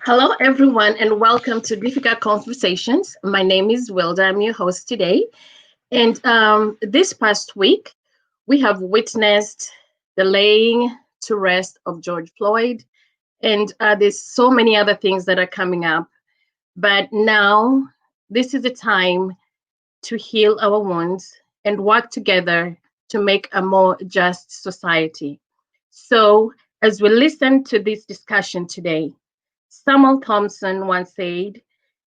Hello, everyone, and welcome to Difficult Conversations. My name is Wilda. I'm your host today. And this past week, we have witnessed the laying to rest of George Floyd, and there's so many other things that are coming up. But now, this is the time to heal our wounds and work together to make a more just society. So, as we listen to this discussion today, Samuel Thompson once said,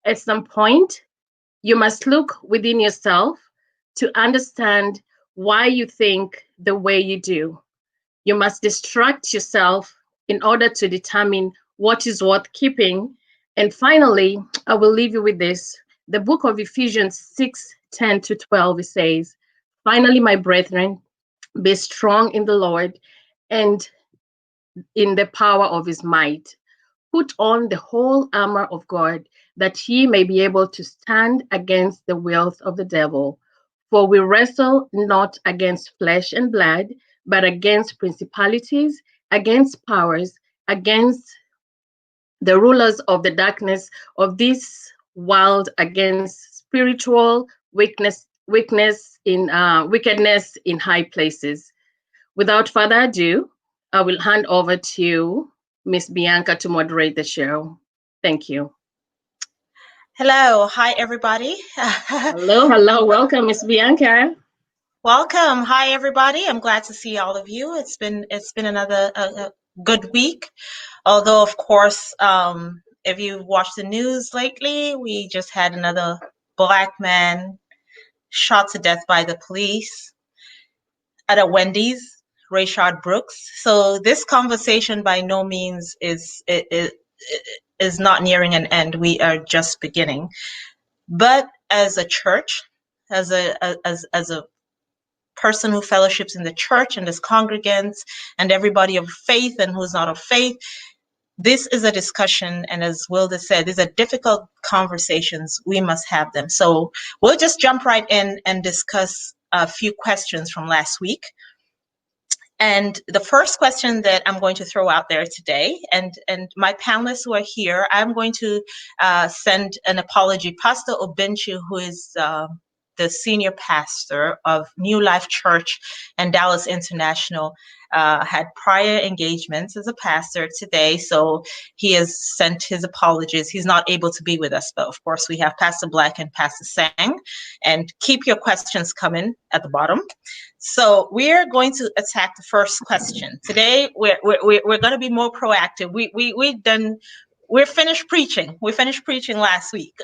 at some point, you must look within yourself to understand why you think the way you do. You must distract yourself in order to determine what is worth keeping. And finally, I will leave you with this. The book of Ephesians 6:10 to 12 it says, finally, my brethren, be strong in the Lord and in the power of his might. Put on the whole armor of God, that ye may be able to stand against the wiles of the devil. For we wrestle not against flesh and blood, but against principalities, against powers, against the rulers of the darkness of this world, against spiritual wickedness in high places. Without further ado, I will hand over to Miss Bianca to moderate the show. Thank you. Hello, hi everybody. Hello, welcome, Miss Bianca. Welcome, hi everybody. I'm glad to see all of you. It's been another good week. Although, of course, if you've watched the news lately, we just had another black man shot to death by the police at a Wendy's, Rayshard Brooks. So this conversation by no means is not nearing an end. We are just beginning. But as a church, as a person who fellowships in the church and as congregants and everybody of faith and who's not of faith, this is a discussion, and as Wilda said, these are difficult conversations. We must have them. So we'll just jump right in and discuss a few questions from last week. And the first question that I'm going to throw out there today, and my panelists who are here, I'm going to send an apology. Pastor Obinchu, who is the senior pastor of New Life Church and Dallas International, had prior engagements as a pastor today, so he has sent his apologies. He's not able to be with us, but of course we have Pastor Black and Pastor Sang, and keep your questions coming at the bottom. So we're going to attack the first question today. We're going to be more proactive. We're finished preaching. We finished preaching last week.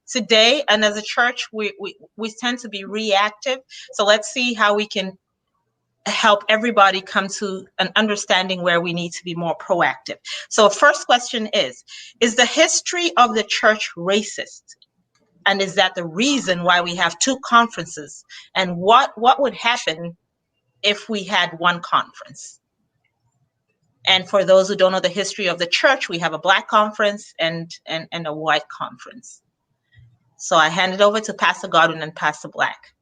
Today, and as a church, we tend to be reactive. So let's see how we can help everybody come to an understanding where we need to be more proactive. So first question is the history of the church racist? And is that the reason why we have two conferences? And what would happen if we had one conference? And for those who don't know the history of the church, we have a black conference and a white conference. So I hand it over to Pastor Godwin and Pastor Black.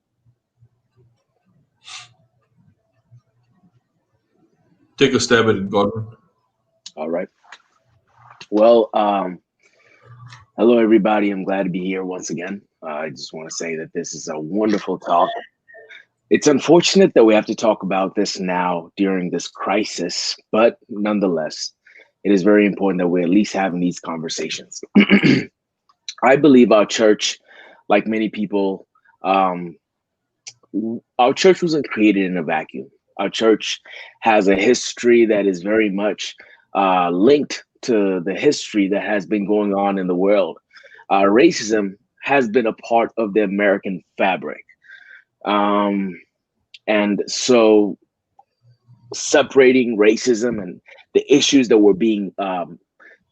Take a stab at it, Godwin. All right. Well, hello, everybody. I'm glad to be here once again. I just want to say that this is a wonderful talk. It's unfortunate that we have to talk about this now during this crisis, but nonetheless, it is very important that we're at least having these conversations. I believe our church, like many people, our church wasn't created in a vacuum. Our church has a history that is very much linked to the history that has been going on in the world. Racism has been a part of the American fabric. And so separating racism and the issues that were being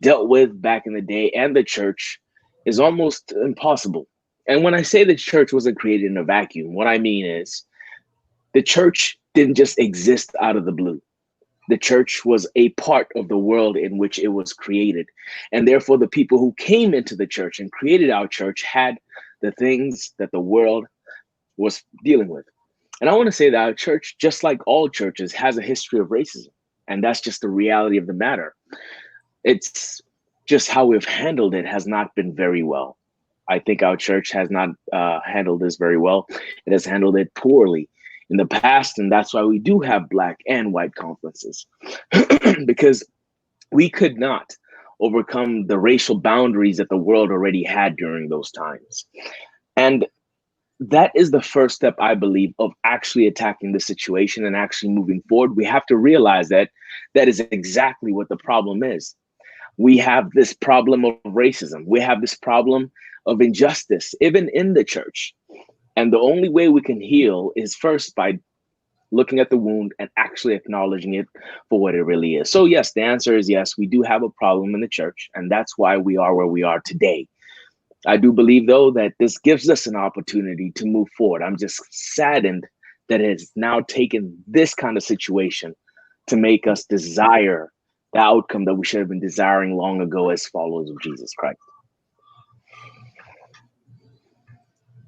dealt with back in the day and the church is almost impossible. And when I say the church wasn't created in a vacuum, what I mean is the church didn't just exist out of the blue. The church was a part of the world in which it was created. And therefore, the people who came into the church and created our church had the things that the world was dealing with. And I want to say that our church, just like all churches, has a history of racism. And that's just the reality of the matter. It's just how we've handled it has not been very well. I think our church has not handled this very well. It has handled it poorly in the past, and that's why we do have black and white conferences, because we could not overcome the racial boundaries that the world already had during those times. And that is the first step, I believe, of actually attacking the situation and actually moving forward. We have to realize that that is exactly what the problem is. We have this problem of racism. We have this problem of injustice, even in the church. And the only way we can heal is first by looking at the wound and actually acknowledging it for what it really is. So yes, the answer is yes, we do have a problem in the church, and that's why we are where we are today. I do believe, though, that this gives us an opportunity to move forward. I'm just saddened that it has now taken this kind of situation to make us desire the outcome that we should have been desiring long ago as followers of Jesus Christ.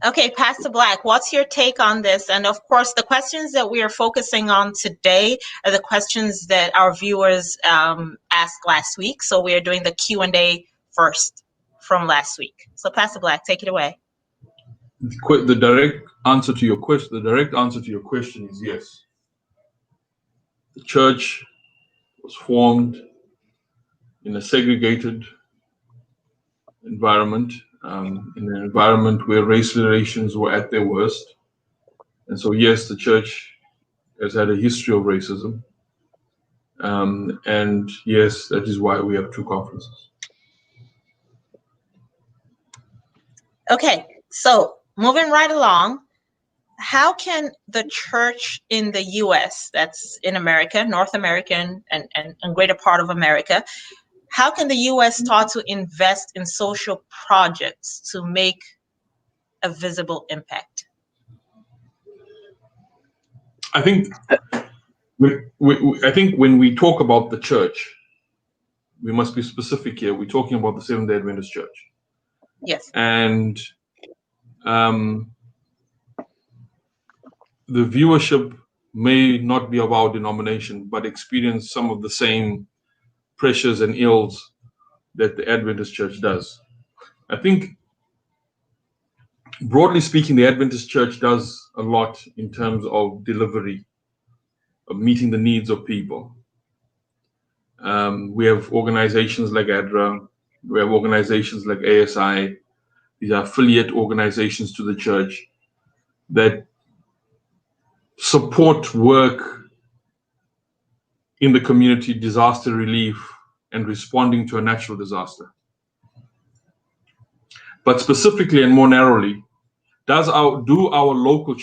Okay, Pastor Black, what's your take on this? And of course, the questions that we are focusing on today are the questions that our viewers asked last week. So we are doing the Q&A first from last week. So Pastor Black, take it away. The direct answer to your question is yes. The church was formed in a segregated environment, in an environment where race relations were at their worst. And so, yes, the church has had a history of racism. And yes, that is why we have two conferences. Okay, so moving right along, how can the church in the U.S., that's in America, North American and greater part of America, how can the U.S. start to invest in social projects to make a visible impact? I think when we talk about the church, we must be specific here. We're talking about the Seventh-day Adventist Church. Yes. And the viewership may not be of our denomination, but experience some of the same pressures and ills that the Adventist Church does. I think, broadly speaking, the Adventist Church does a lot in terms of delivery, of meeting the needs of people. We have organizations like ADRA, we have organizations like ASI. These are affiliate organizations to the church that support work in the community, disaster relief, and responding to a natural disaster. But specifically and more narrowly, does the local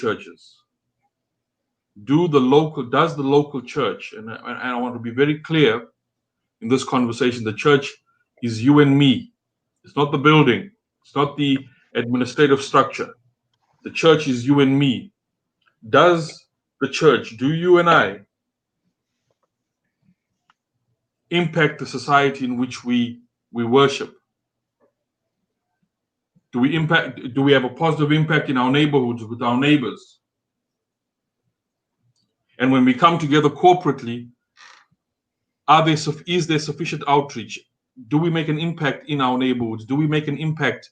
church, and I want to be very clear in this conversation, the church is you and me. It's not the building. It's not the administrative structure. The church is you and me. Does the church, do you and I, impact the society in which we worship? Do we have a positive impact in our neighborhoods with our neighbors? And when we come together corporately, is there sufficient outreach? Do we make an impact in our neighborhoods? Do we make an impact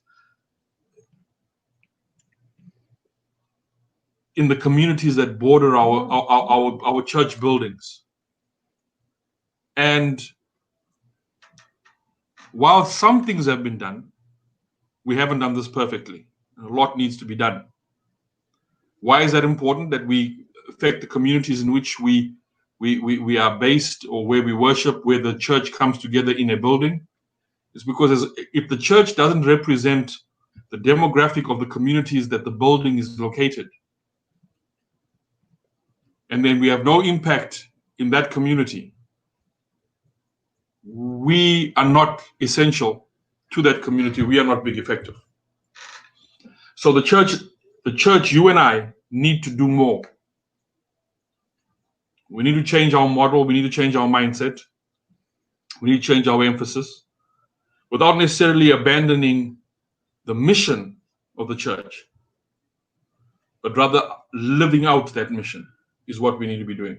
in the communities that border our church buildings? And while some things have been done, we haven't done this perfectly. A lot needs to be done. Why is that important, that we affect the communities in which we are based, or where we worship, where the church comes together in a building? It's because if the church doesn't represent the demographic of the communities that the building is located, and then we have no impact in that community, we are not essential to that community. We are not big effective. So the church, you and I, need to do more. We need to change our model. We need to change our mindset. We need to change our emphasis without necessarily abandoning the mission of the church, but rather living out that mission is what we need to be doing.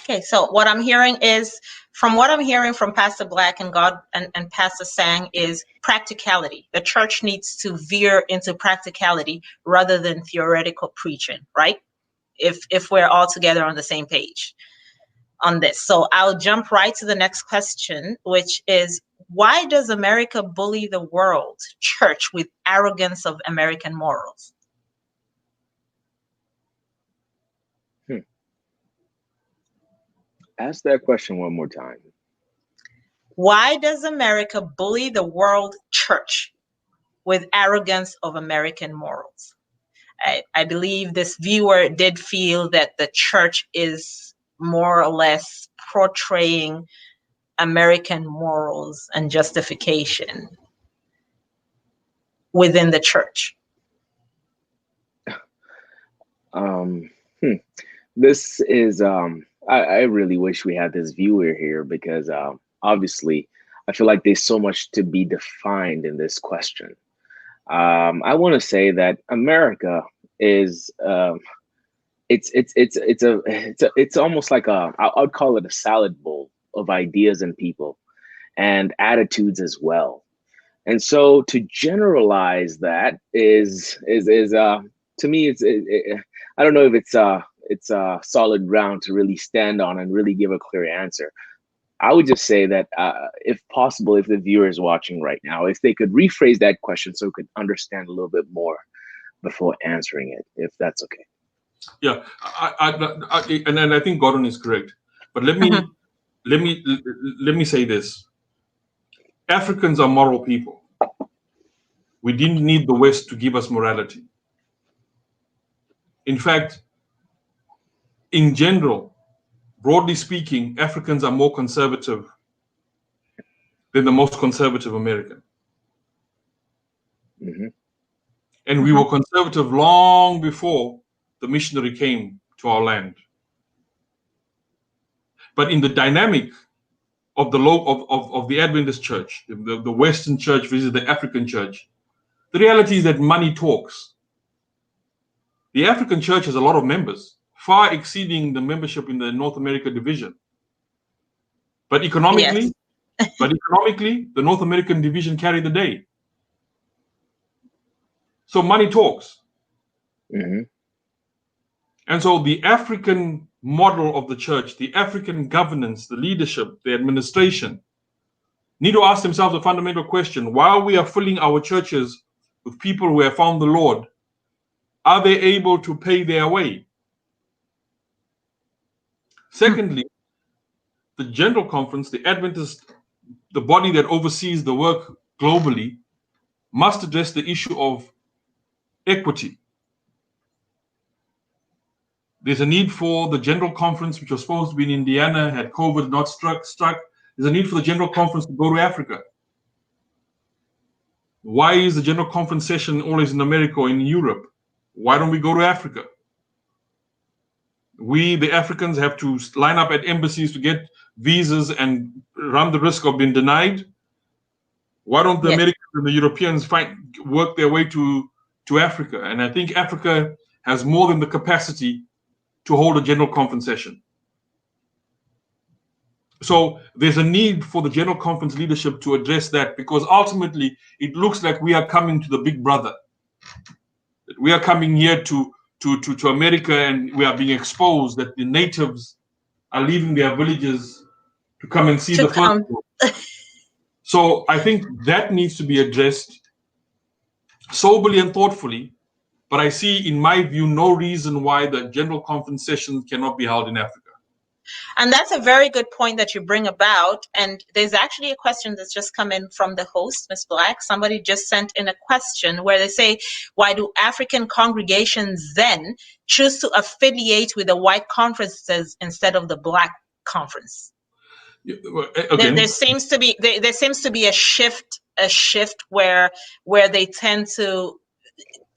Okay, so what I'm hearing is, from what I'm hearing from Pastor Black and and Pastor Sang, is practicality. The church needs to veer into practicality rather than theoretical preaching, right? If we're all together on the same page on this. So I'll jump right to the next question, which is, why does America bully the world church with arrogance of American morals? Ask that question one more time. Why does America bully the world church with arrogance of American morals? I believe this viewer did feel that the church is more or less portraying American morals and justification within the church. This is I really wish we had this viewer here, because obviously I feel like there's so much to be defined in this question. I want to say that America is it's almost like I would call it a salad bowl of ideas and people and attitudes as well. And so to generalize that is to me I don't know if it's solid ground to really stand on and really give a clear answer. I would just say that if possible, if the viewer is watching right now, if they could rephrase that question so we could understand a little bit more before answering it, if that's okay. Yeah, and I think Gordon is correct. But let me say this: Africans are moral people. We didn't need the West to give us morality. In fact, in general, broadly speaking, Africans are more conservative than the most conservative American. Mm-hmm. And we were conservative long before the missionary came to our land. But in the dynamic of the Adventist church, the Western church versus the African church, the reality is that money talks. The African church has a lot of members, far exceeding the membership in the North America division. But economically, the North American division carried the day. So money talks. Mm-hmm. And so the African model of the church, the African governance, the leadership, the administration, need to ask themselves a fundamental question. While we are filling our churches with people who have found the Lord, are they able to pay their way? Secondly, the General Conference, the Adventist, the body that oversees the work globally, must address the issue of equity. There's a need for the General Conference, which was supposed to be in Indiana, had COVID not struck. There's a need for the General Conference to go to Africa. Why is the General Conference session always in America or in Europe? Why don't we go to Africa? We, the Africans, have to line up at embassies to get visas and run the risk of being denied. Why don't the Americans and the Europeans work their way to Africa? And I think Africa has more than the capacity to hold a General Conference session. So there's a need for the General Conference leadership to address that, because ultimately it looks like we are coming to the big brother. We are coming here to America, and we are being exposed that the natives are leaving their villages to come and see the first world. So I think that needs to be addressed soberly and thoughtfully. But I see, in my view, no reason why the General Conference session cannot be held in Africa. And that's a very good point that you bring about. And there's actually a question that's just come in from the host, Ms. Black. Somebody just sent in a question where they say, why do African congregations then choose to affiliate with the white conferences instead of the Black conference? Again, there seems to be a shift where they tend to,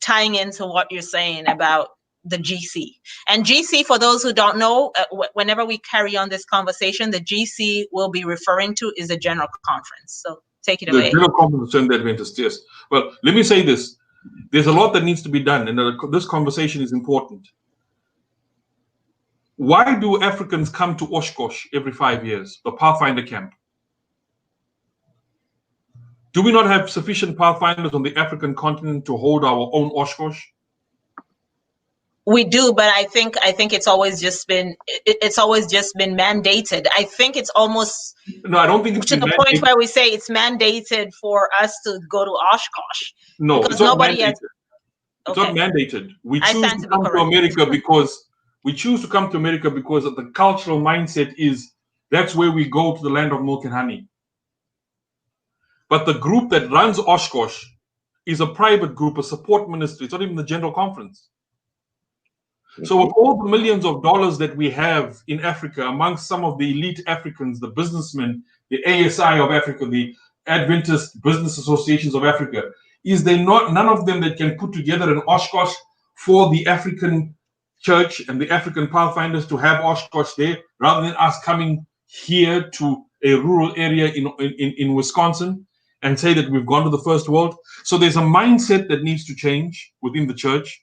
tying into what you're saying about the GC. And GC, for those who don't know, whenever we carry on this conversation, the GC we'll be referring to is a General Conference. So take it away. The General Conference of the Adventists, yes. Well, let me say this. There's a lot that needs to be done, and this conversation is important. Why do Africans come to Oshkosh every 5 years, the Pathfinder camp? Do we not have sufficient Pathfinders on the African continent to hold our own Oshkosh? We do, but I think it's always just been mandated. I think it's almost No, I don't think it's to been the point mandated. where we say it's mandated for us to go to Oshkosh. No, because it's not nobody mandated. has. It's Okay. not mandated. We I choose stand to to be come to corrected. America because the cultural mindset is that's where we go to the land of milk and honey. But the group that runs Oshkosh is a private group, a support ministry. It's not even the general conference. So with all the millions of dollars that we have in Africa, amongst some of the elite Africans, the businessmen, the ASI of Africa, the Adventist Business Associations of Africa, is there not none of them that can put together an Oshkosh for the African church and the African Pathfinders to have Oshkosh there, rather than us coming here to a rural area in Wisconsin and say that we've gone to the first world? So there's a mindset that needs to change within the church.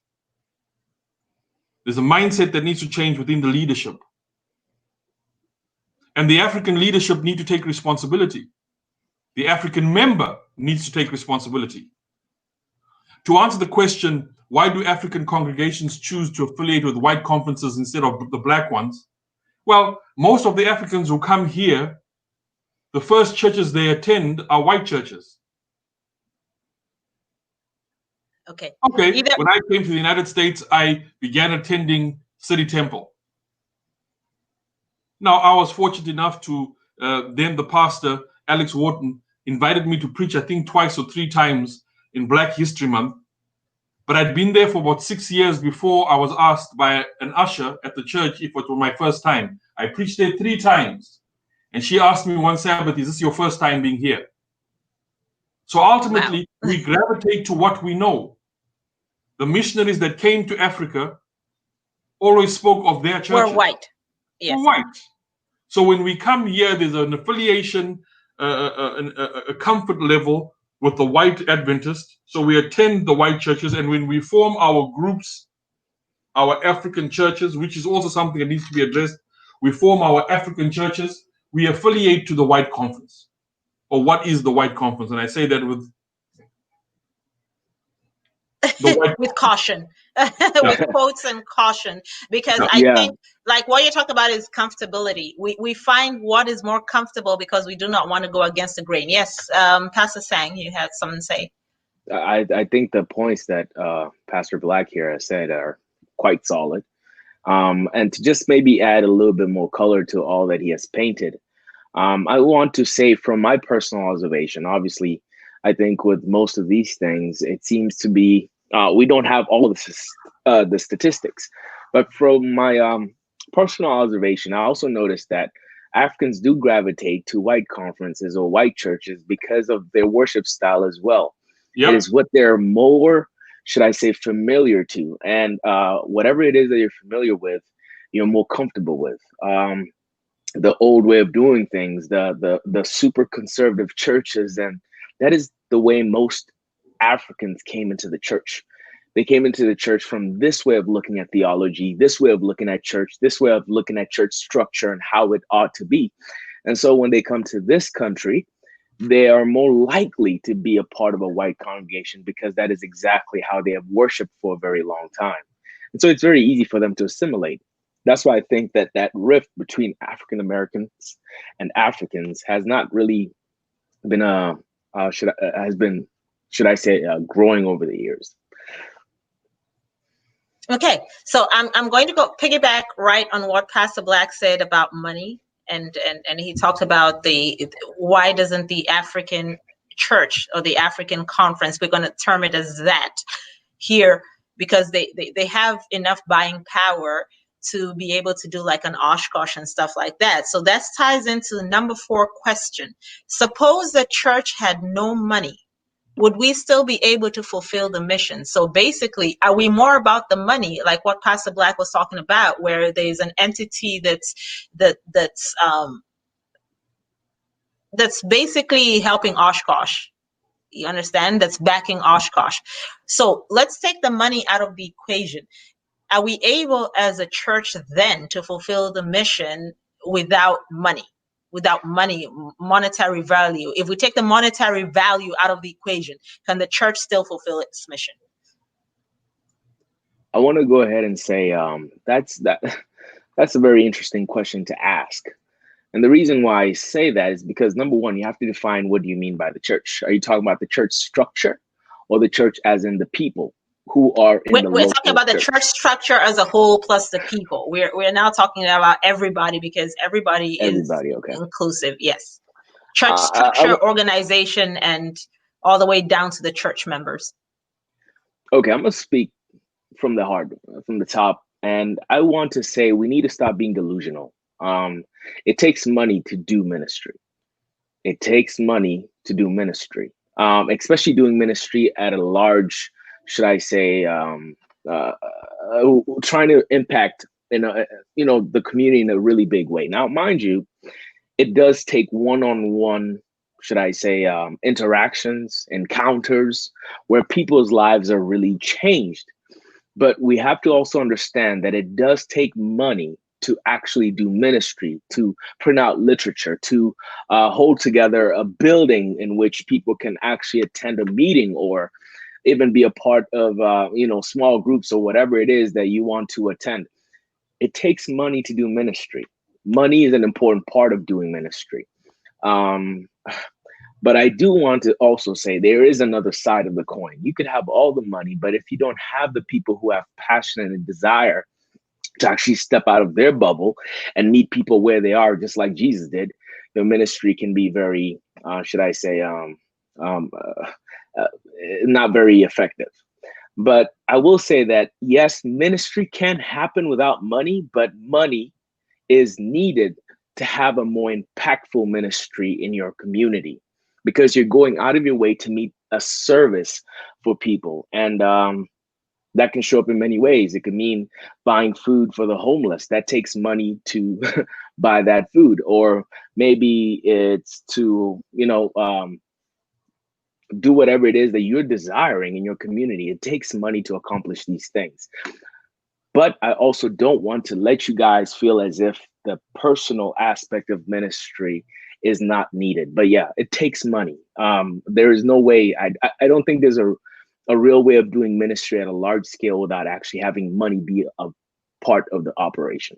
There's a mindset that needs to change within the leadership. And the African leadership need to take responsibility. The African member needs to take responsibility. To answer the question, why do African congregations choose to affiliate with white conferences instead of the black ones? Well, most of the Africans who come here, the first churches they attend are white churches. Okay. When I came to the United States, I began attending City Temple. Now, I was fortunate enough to, then the pastor, Alex Wharton, invited me to preach, I think twice or three times in Black History Month. But I'd been there for about 6 years before I was asked by an usher at the church if it was my first time. I preached there 3 times. And she asked me one Sabbath, is this your first time being here? So ultimately, we gravitate to what we know. The missionaries that came to Africa always spoke of their churches. We're white. Yes. We're white. So when we come here, there's an affiliation, a comfort level with the white Adventist. So we attend the white churches, and when we form our groups, our African churches, which is also something that needs to be addressed, we form our African churches, we affiliate to the white conference. Or what is the white conference? And I say that with with caution, with quotes and caution, because I think like what you're talking about is comfortability. We find what is more comfortable because we do not want to go against the grain. Yes, Pastor Sang, you had something to say. I think the points that Pastor Black here has said are quite solid. And to just maybe add a little bit more color to all that he has painted, I want to say from my personal observation, obviously, I think with most of these things, it seems to be we don't have all the statistics. But from my personal observation, I also noticed that Africans do gravitate to white conferences or white churches because of their worship style as well. It is what they're more, should I say, familiar to. And whatever it is that you're familiar with, you're more comfortable with. The old way of doing things, the super conservative churches, and that is the way most Africans came into the church. They came into the church from this way of looking at theology, this way of looking at church, this way of looking at church structure and how it ought to be. And so when they come to this country, they are more likely to be a part of a white congregation because that is exactly how they have worshiped for a very long time. And so it's very easy for them to assimilate. That's why I think that rift between African Americans and Africans has not really been should I say growing over the years. Okay, so I'm going to go piggyback right on what Pastor Black said about money, and he talked about why doesn't the African church or the African conference, we're going to term it as that here, because they have enough buying power to be able to do like an Oshkosh and stuff like that. So that ties into the number 4 question. Suppose the church had no money, would we still be able to fulfill the mission? So basically, are we more about the money, like what Pastor Black was talking about, where there's an entity that's basically helping Oshkosh? You understand? That's backing Oshkosh. So let's take the money out of the equation. are we able as a church then to fulfill the mission without money? Without money, monetary value. If we take the monetary value out of the equation, can the church still fulfill its mission? I want to go ahead and say that's a very interesting question to ask. And the reason why I say that is because, number one, you have to define what do you mean by the church. Are you talking about the church structure or the church as in the people who are in the We're local talking about the church structure as a whole plus the people. We're now talking about everybody because everybody is Okay. inclusive. Yes. Church structure, organization, and all the way down to the church members. Okay, I'm going to speak from the heart, from the top. And I want to say we need to stop being delusional. It takes money to do ministry. It takes money to do ministry, especially doing ministry at a large, should I say, trying to impact the community in a really big way. Now, mind you, it does take one-on-one, should I say, interactions, encounters, where people's lives are really changed. But we have to also understand that it does take money to actually do ministry, to print out literature, to hold together a building in which people can actually attend a meeting or even be a part of, small groups or whatever it is that you want to attend. It takes money to do ministry. Money is an important part of doing ministry. But I do want to also say there is another side of the coin. You could have all the money, but if you don't have the people who have passion and desire to actually step out of their bubble and meet people where they are, just like Jesus did, the ministry can be very, should I say, not very effective. But I will say that, yes, ministry can happen without money, but money is needed to have a more impactful ministry in your community, because you're going out of your way to meet a service for people. And that can show up in many ways. It could mean buying food for the homeless. That takes money to buy that food. Or maybe it's to, do whatever it is that you're desiring in your community. It takes money to accomplish these things. But I also don't want to let you guys feel as if the personal aspect of ministry is not needed. But yeah, it takes money. There is no way. I don't think there's a real way of doing ministry at a large scale without actually having money be a part of the operation.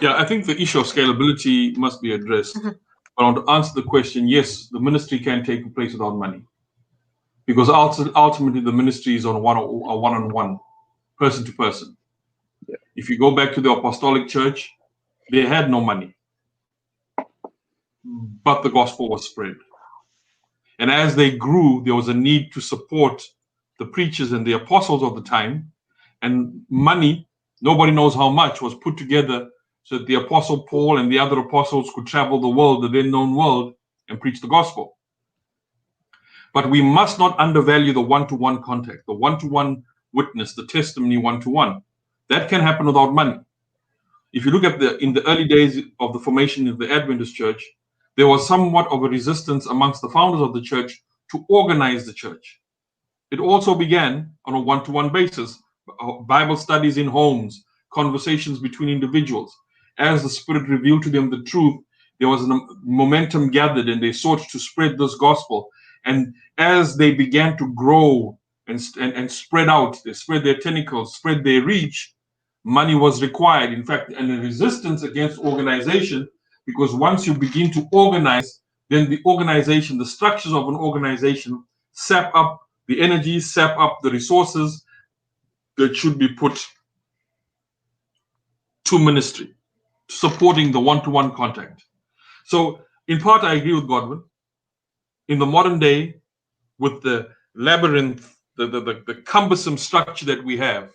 Yeah, I think the issue of scalability must be addressed. Mm-hmm. But I want to answer the question, yes, the ministry can take place without money. Because ultimately the ministry is on one-on-one, person to person. Yeah. If you go back to the apostolic church, they had no money, but the gospel was spread. And as they grew, there was a need to support the preachers and the apostles of the time. And money, nobody knows how much, was put together so that the apostle Paul and the other apostles could travel the world, the then known world, and preach the gospel. But we must not undervalue the one-to-one contact, the one-to-one witness, the testimony one-to-one. That can happen without money. If you look at in the early days of the formation of the Adventist church, there was somewhat of a resistance amongst the founders of the church to organize the church. It also began on a one-to-one basis, Bible studies in homes, conversations between individuals. As the Spirit revealed to them the truth, there was a momentum gathered and they sought to spread this gospel. And as they began to grow and spread out, they spread their tentacles, spread their reach, money was required. In fact, and a resistance against organization, because once you begin to organize, then the organization, the structures of an organization sap up the energy, sap up the resources that should be put to ministry, supporting the one-to-one contact. So in part, I agree with Godwin. In the modern day, with the labyrinth, the cumbersome structure that we have,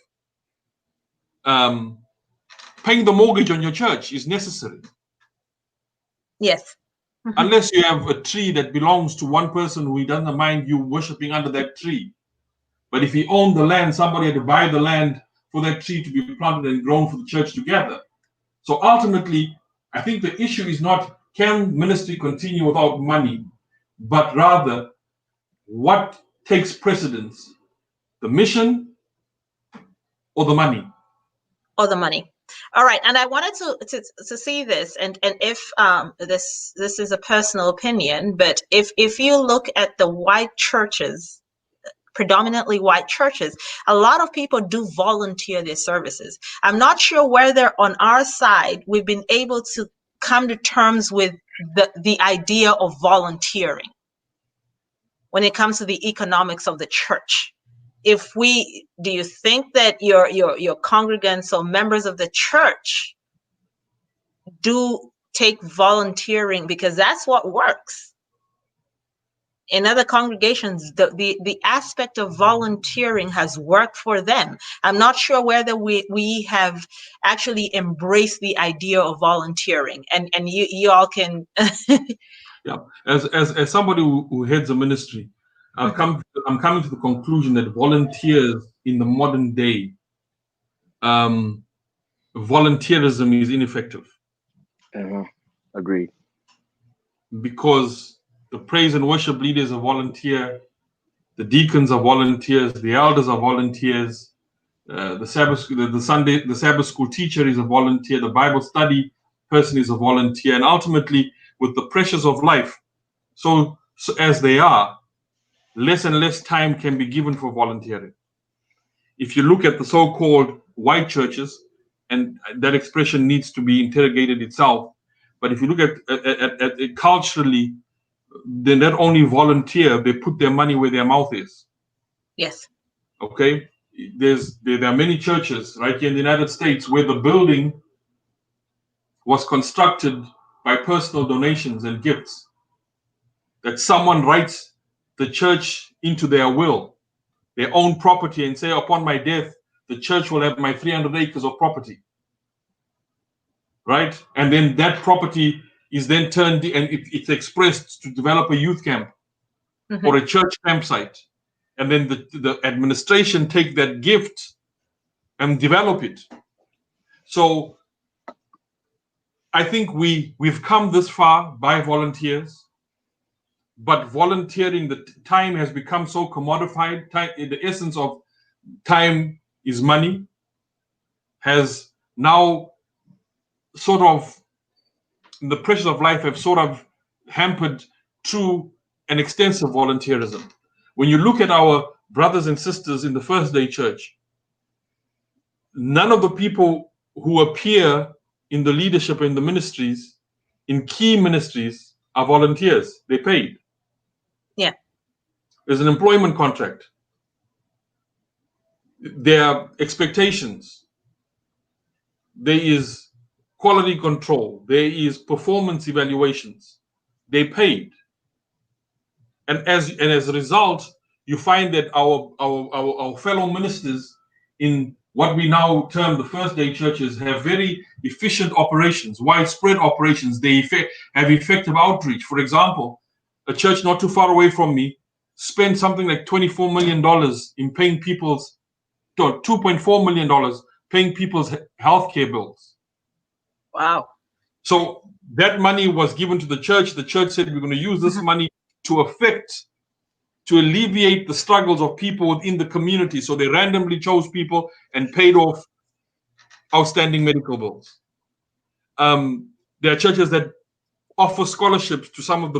paying the mortgage on your church is necessary. Yes. Unless you have a tree that belongs to one person who doesn't mind you worshiping under that tree. But if he owned the land, somebody had to buy the land for that tree to be planted and grown for the church to gather. So ultimately, I think the issue is not can ministry continue without money, but rather what takes precedence, the mission or the money? Or the money. All right, and I wanted to see this, and if this is a personal opinion, but if you look at the white churches, predominantly white churches, a lot of people do volunteer their services. I'm not sure whether on our side we've been able to come to terms with the idea of volunteering when it comes to the economics of the church. Do you think that your congregants or members of the church do take volunteering, because that's what works? In other congregations, the aspect of volunteering has worked for them. I'm not sure whether we have actually embraced the idea of volunteering, and you all can. Yeah, as somebody who heads a ministry, I'm coming to the conclusion that volunteers in the modern day, volunteerism is ineffective. Agreed. Because the praise and worship leaders are volunteer, the deacons are volunteers, the elders are volunteers, the Sabbath school teacher is a volunteer, the Bible study person is a volunteer, and ultimately, with the pressures of life, so as they are, less and less time can be given for volunteering. If you look at the so-called white churches, and that expression needs to be interrogated itself, but if you look at it culturally, they not only volunteer, they put their money where their mouth is. Yes. Okay? There are many churches right here in the United States where the building was constructed by personal donations and gifts. That someone writes the church into their will, their own property, and say, upon my death, the church will have my 300 acres of property. Right? And then that property is then turned and it's expressed to develop a youth camp or a church campsite. And then the administration take that gift and develop it. So I think we've come this far by volunteers, but volunteering, the time has become so commodified. Time, the essence of time is money, has now sort of, the pressures of life have sort of hampered true and extensive volunteerism. When you look at our brothers and sisters in the First Day Church, none of the people who appear in the leadership in the ministries, in key ministries, are volunteers. They're paid. Yeah. There's an employment contract. There are expectations. There is quality control. There is performance evaluations. They paid. And as a result, you find that our fellow ministers in what we now term the First Day churches have very efficient operations, widespread operations. They have effective outreach. For example, a church not too far away from me spent something like $24 million in paying people's, $2.4 million paying people's healthcare bills. Wow. So that money was given to the church. The church said, we're going to use this money to alleviate the struggles of people within the community. So they randomly chose people and paid off outstanding medical bills. There are churches that offer scholarships to some of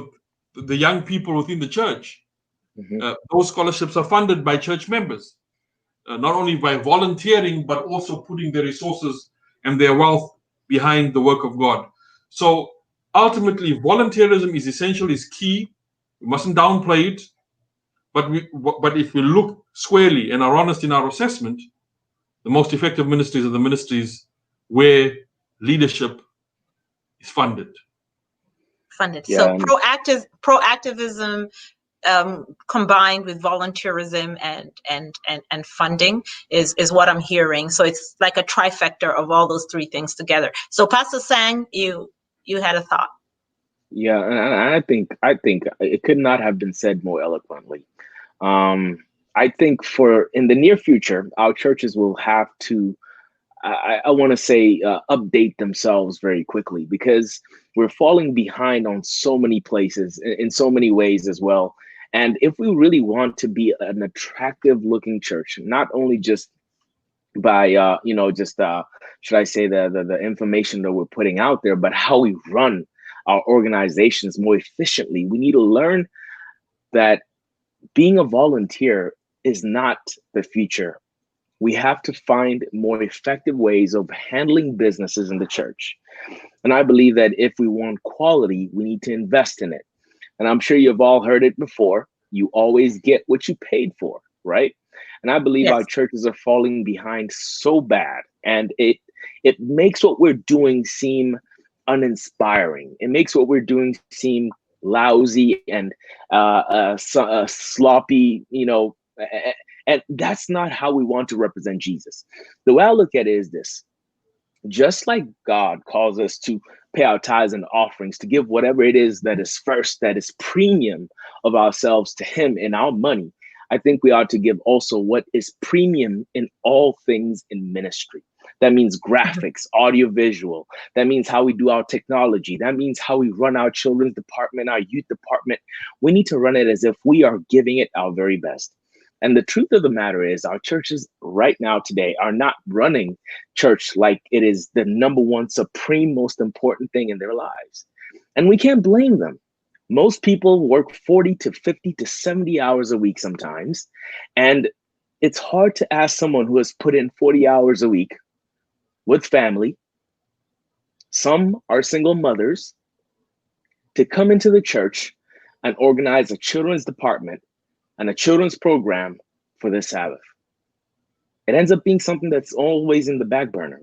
the young people within the church. Those scholarships are funded by church members, not only by volunteering, but also putting their resources and their wealth behind the work of God. So ultimately, volunteerism is essential, is key. We mustn't downplay it. But if we look squarely and are honest in our assessment, the most effective ministries are the ministries where leadership is funded. So proactivism combined with volunteerism and funding is what I'm hearing. So it's like a trifecta of all those three things together. So Pastor Sang, you had a thought. Yeah, and I think it could not have been said more eloquently. I think in the near future, our churches will have to, I want to say, update themselves very quickly, because we're falling behind on so many places, in so many ways as well. And if we really want to be an attractive looking church, not only just by just should I say the information that we're putting out there, but how we run our organizations more efficiently. We need to learn that being a volunteer is not the future. We have to find more effective ways of handling businesses in the church. And I believe that if we want quality, we need to invest in it. And I'm sure you've all heard it before. You always get what you paid for, right? And I believe our Yes. churches are falling behind so bad. And it makes what we're doing seem uninspiring. It makes what we're doing seem lousy and sloppy, and that's not how we want to represent Jesus. The way I look at it is this: just like God calls us to pay our tithes and offerings, to give whatever it is that is first, that is premium of ourselves to Him in our money, I think we ought to give also what is premium in all things in ministry. That means graphics, audiovisual. That means how we do our technology. That means how we run our children's department, our youth department. We need to run it as if we are giving it our very best. And the truth of the matter is, our churches right now today are not running church like it is the number one supreme most important thing in their lives. And we can't blame them. Most people work 40 to 50 to 70 hours a week sometimes. And it's hard to ask someone who has put in 40 hours a week with family, some are single mothers, to come into the church and organize a children's department and a children's program for the Sabbath. It ends up being something that's always in the back burner.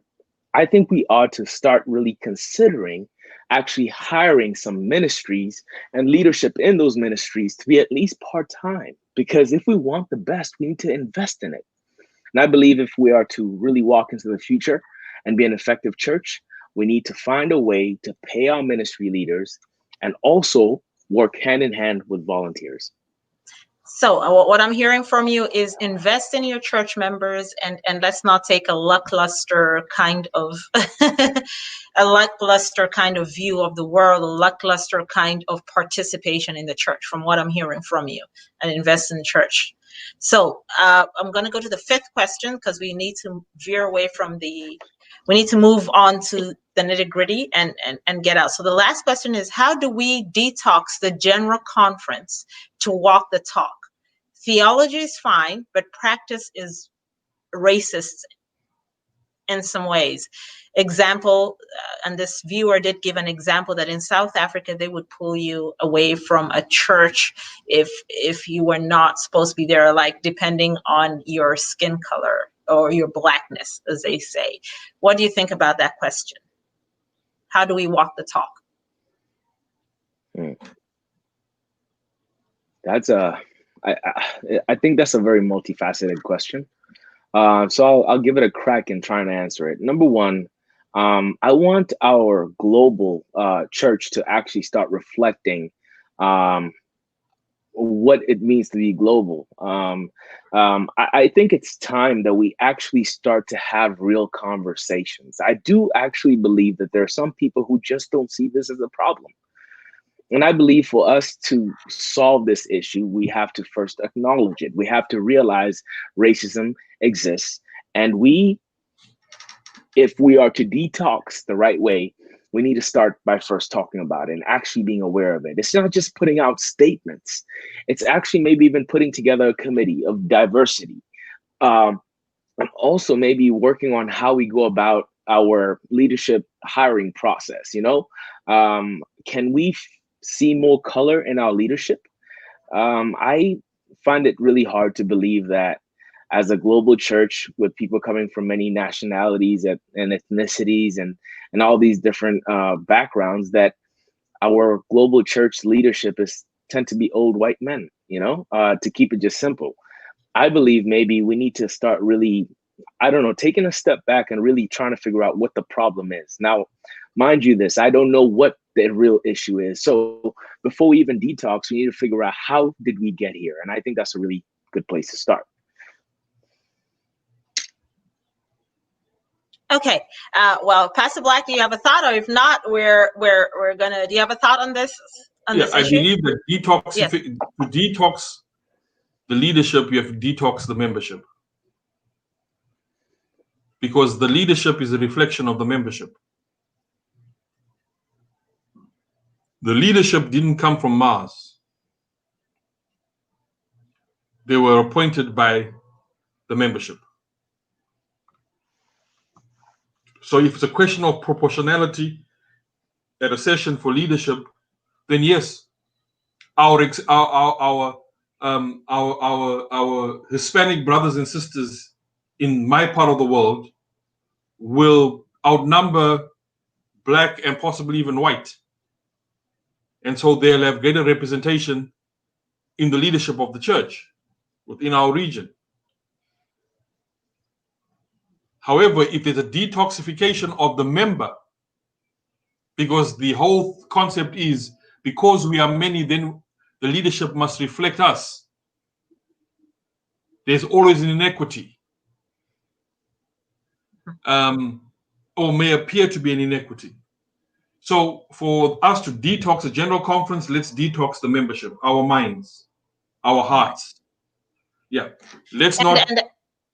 I think we ought to start really considering actually hiring some ministries and leadership in those ministries to be at least part-time, because if we want the best, we need to invest in it. And I believe if we are to really walk into the future and be an effective church, we need to find a way to pay our ministry leaders and also work hand in hand with volunteers. So what I'm hearing from you is invest in your church members, and let's not take a lackluster kind of a lackluster kind of view of the world, a lackluster kind of participation in the church, from what I'm hearing from you, and invest in church. So I'm going to go to the fifth question, because we need to veer away from we need to move on to the nitty gritty and get out. So the last question is, how do we detox the general conference to walk the talk? Theology is fine, but practice is racist in some ways. Example, and this viewer did give an example that in South Africa, they would pull you away from a church if you were not supposed to be there, like depending on your skin color or your blackness, as they say. What do you think about that question? How do we walk the talk? That's I think that's a very multifaceted question. So I'll give it a crack in trying to answer it. Number one, I want our global church to actually start reflecting what it means to be global. I think it's time that we actually start to have real conversations. I do actually believe that there are some people who just don't see this as a problem. And I believe for us to solve this issue, we have to first acknowledge it. We have to realize racism exists. And if we are to detox the right way, we need to start by first talking about it and actually being aware of it. It's not just putting out statements. It's actually maybe even putting together a committee of diversity. And also maybe working on how we go about our leadership hiring process. Can we see more color in our leadership? I find it really hard to believe that as a global church with people coming from many nationalities and ethnicities and all these different backgrounds, that our global church leadership tend to be old white men, to keep it just simple. I believe maybe we need to start really, taking a step back and really trying to figure out what the problem is. Now, mind you this, I don't know what the real issue is. So before we even detox, we need to figure out how did we get here? And I think that's a really good place to start. Okay. Well, Pastor Black, do you have a thought? Or if not, we're gonna. Do you have a thought on this? This issue? Believe that detox. Yes. To detox the leadership, you have to detox the membership. because the leadership is a reflection of the membership. The leadership didn't come from Mars. They were appointed by the membership. So if it's a question of proportionality at a session for leadership, then yes, our Hispanic brothers and sisters in my part of the world will outnumber Black and possibly even white. And so they'll have greater representation in the leadership of the church within our region. However, if there's a detoxification of the member, because the whole concept is because we are many, then the leadership must reflect us. There's always an inequity, or may appear to be an inequity. So for us to detox a general conference, let's detox the membership, our minds, our hearts. Yeah, let's not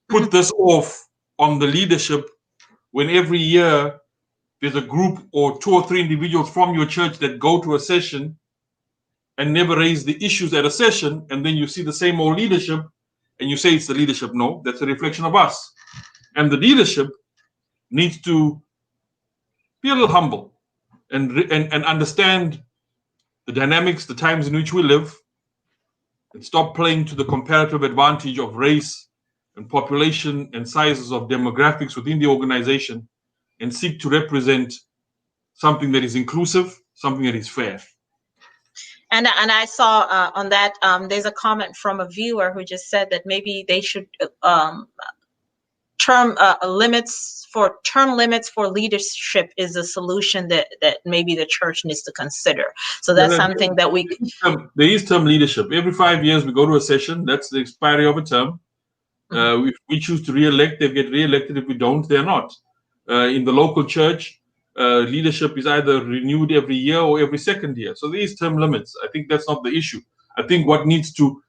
put this off on the leadership when every year there's a group or 2 or 3 individuals from your church that go to a session and never raise the issues at a session, and then you see the same old leadership and you say it's the leadership. No, that's a reflection of us. And the leadership needs to be a little humble and understand the dynamics, the times in which we live, and stop playing to the comparative advantage of race and population and sizes of demographics within the organization, and seek to represent something that is inclusive, something that is fair. And I saw on that, there's a comment from a viewer who just said that maybe they should term limits for leadership is a solution that maybe the church needs to consider. So that's something that we... There is term leadership. Every 5 years we go to a session. That's the expiry of a term. If we choose to re-elect, they get re-elected. If we don't, they're not. In the local church, leadership is either renewed every year or every second year. So there is term limits. I think that's not the issue. I think what needs to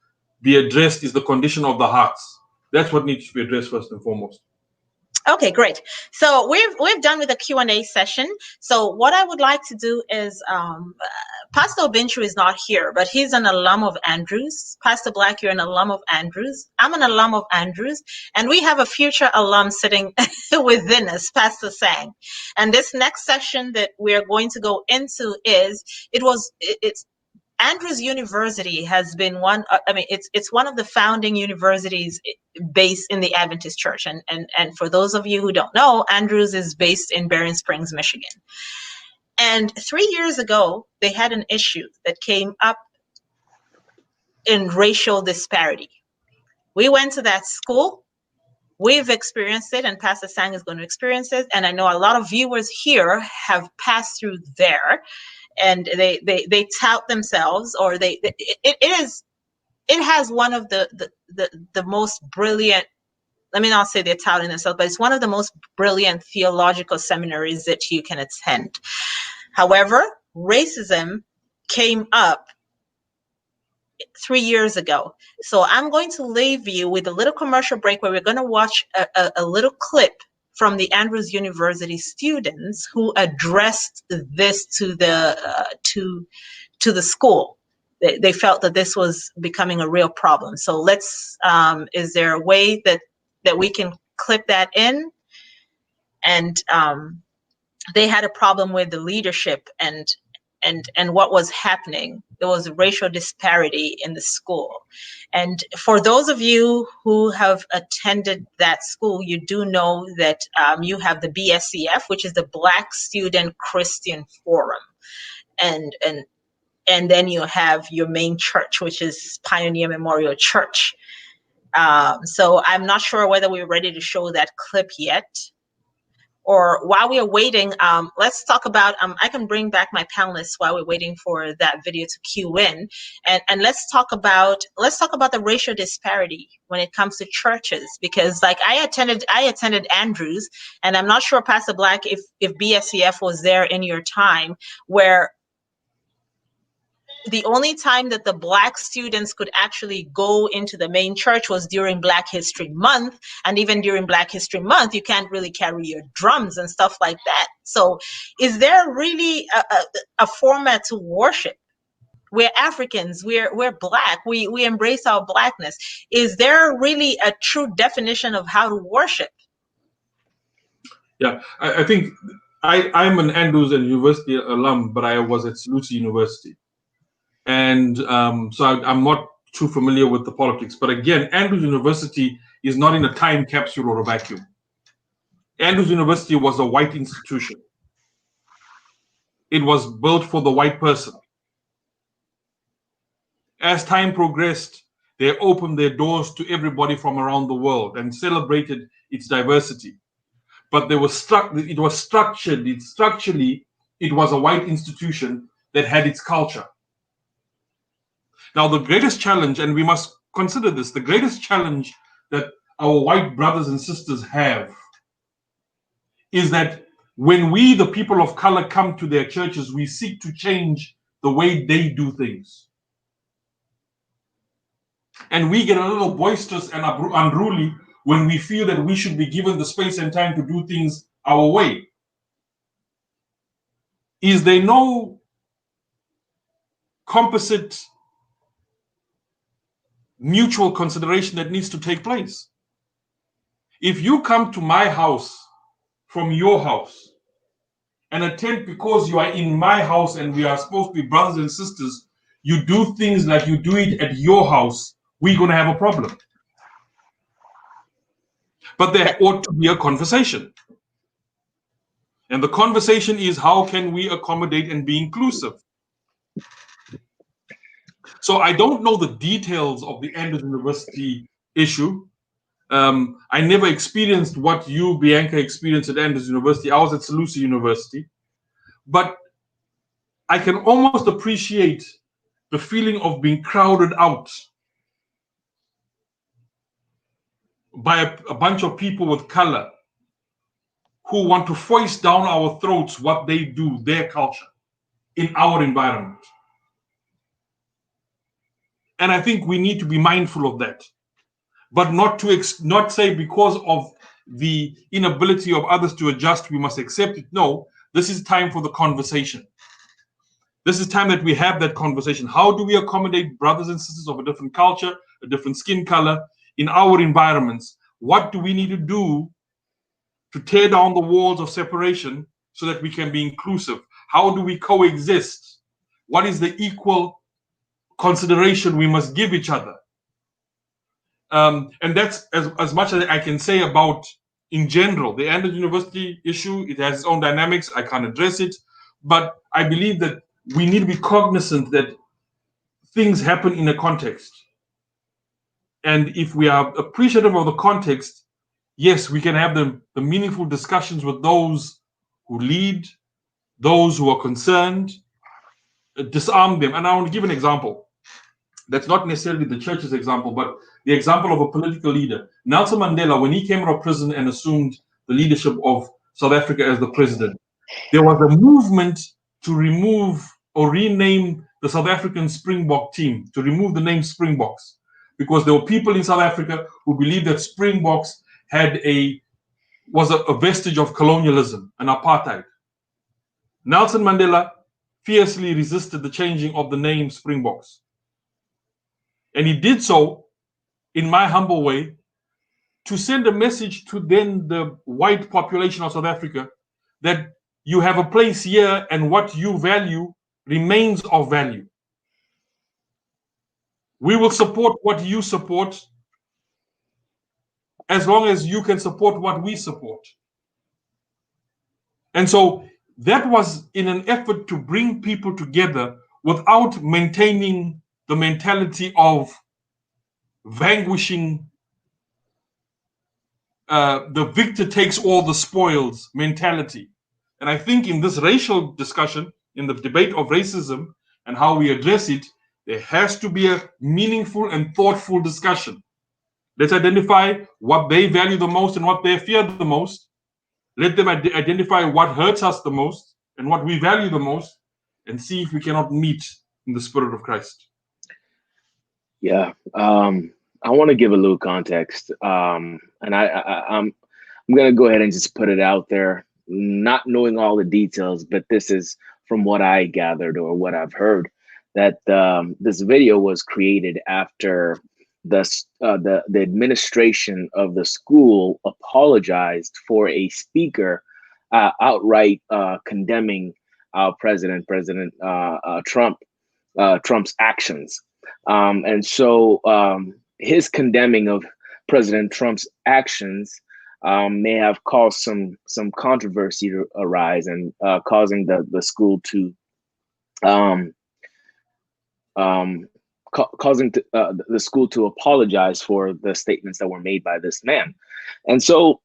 be addressed is the condition of the hearts. That's what needs to be addressed first and foremost. Okay, great. So we've done with the Q&A session. So what I would like to do is, Pastor Binchu is not here, but he's an alum of Andrews. Pastor Black, you're an alum of Andrews. I'm an alum of Andrews, and we have a future alum sitting within us, Pastor Sang. And this next session that we are going to go into is, it's Andrews University has been one, it's one of the founding universities based in the Adventist Church. And for those of you who don't know, Andrews is based in Berrien Springs, Michigan. And 3 years ago, they had an issue that came up in racial disparity. We went to that school. We've experienced it, and Pastor Sang is going to experience it. And I know a lot of viewers here have passed through there. And they tout themselves, or it has one of the most brilliant, let me not say they're touting themselves, but it's one of the most brilliant theological seminaries that you can attend. However, racism came up 3 years ago. So I'm going to leave you with a little commercial break where we're going to watch a little clip from the Andrews University students who addressed this to the school. They felt that this was becoming a real problem. So let's, is there a way that we can clip that in? And they had a problem with the leadership and what was happening. There was racial disparity in the school. And for those of you who have attended that school, you do know that you have the BSCF, which is the Black Student Christian Forum. And then you have your main church, which is Pioneer Memorial Church. So I'm not sure whether we're ready to show that clip yet. Or while we are waiting, let's talk about, I can bring back my panelists while we're waiting for that video to cue in. And let's talk about the racial disparity when it comes to churches, because like I attended Andrews, and I'm not sure, Pastor Black, if BSCF was there in your time, where the only time that the Black students could actually go into the main church was during Black History Month. And even during Black History Month, you can't really carry your drums and stuff like that. So is there really a format to worship? We're Africans, we're Black, we embrace our Blackness. Is there really a true definition of how to worship? Yeah, I think I'm an Andrews University alum, but I was at Salusi University. And so I'm not too familiar with the politics. But again, Andrews University is not in a time capsule or a vacuum. Andrews University was a white institution. It was built for the white person. As time progressed, they opened their doors to everybody from around the world and celebrated its diversity. But it was structurally, it was a white institution that had its culture. Now, the greatest challenge, and we must consider this, the greatest challenge that our white brothers and sisters have is that when we, the people of color, come to their churches, we seek to change the way they do things. And we get a little boisterous and unruly when we feel that we should be given the space and time to do things our way. Is there no composite mutual consideration that needs to take place? If you come to my house from your house and attempt, because you are in my house and we are supposed to be brothers and sisters, you do things like you do it at your house, we're going to have a problem. But there ought to be a conversation. And the conversation is, how can we accommodate and be inclusive? So I don't know the details of the Andrews University issue. I never experienced what you, Bianca, experienced at Andrews University. I was at Salusi University. But I can almost appreciate the feeling of being crowded out by a bunch of people with color who want to foist down our throats what they do, their culture, in our environment. And I think we need to be mindful of that, but not say because of the inability of others to adjust, we must accept it. No, this is time for the conversation. This is time that we have that conversation. How do we accommodate brothers and sisters of a different culture, a different skin color in our environments? What do we need to do to tear down the walls of separation so that we can be inclusive? How do we coexist? What is the equal consideration we must give each other? And that's as much as I can say about, in general, the Andrews University issue. It has its own dynamics. I can't address it. But I believe that we need to be cognizant that things happen in a context. And if we are appreciative of the context, yes, we can have the meaningful discussions with those who lead, those who are concerned, disarm them. And I want to give an example. That's not necessarily the church's example, but the example of a political leader. Nelson Mandela, when he came out of prison and assumed the leadership of South Africa as the president, there was a movement to remove or rename the South African Springbok team, to remove the name Springboks, because there were people in South Africa who believed that Springboks was a vestige of colonialism and apartheid. Nelson Mandela fiercely resisted the changing of the name Springboks. And he did so, in my humble way, to send a message to then the white population of South Africa that you have a place here and what you value remains of value. We will support what you support as long as you can support what we support. And so that was in an effort to bring people together without maintaining the mentality of vanquishing the victor takes all the spoils mentality. And I think in this racial discussion, in the debate of racism and how we address it, there has to be a meaningful and thoughtful discussion. Let's identify what they value the most and what they fear the most. Let them identify what hurts us the most and what we value the most, and see if we cannot meet in the spirit of Christ. Yeah. I want to give a little context. And I'm gonna go ahead and just put it out there, not knowing all the details, but this is from what I gathered or what I've heard that this video was created after the administration of the school apologized for a speaker outright condemning our Trump's actions. And so his condemning of President Trump's actions may have caused some controversy to arise and causing the school to um, causing the school to apologize for the statements that were made by this man. And so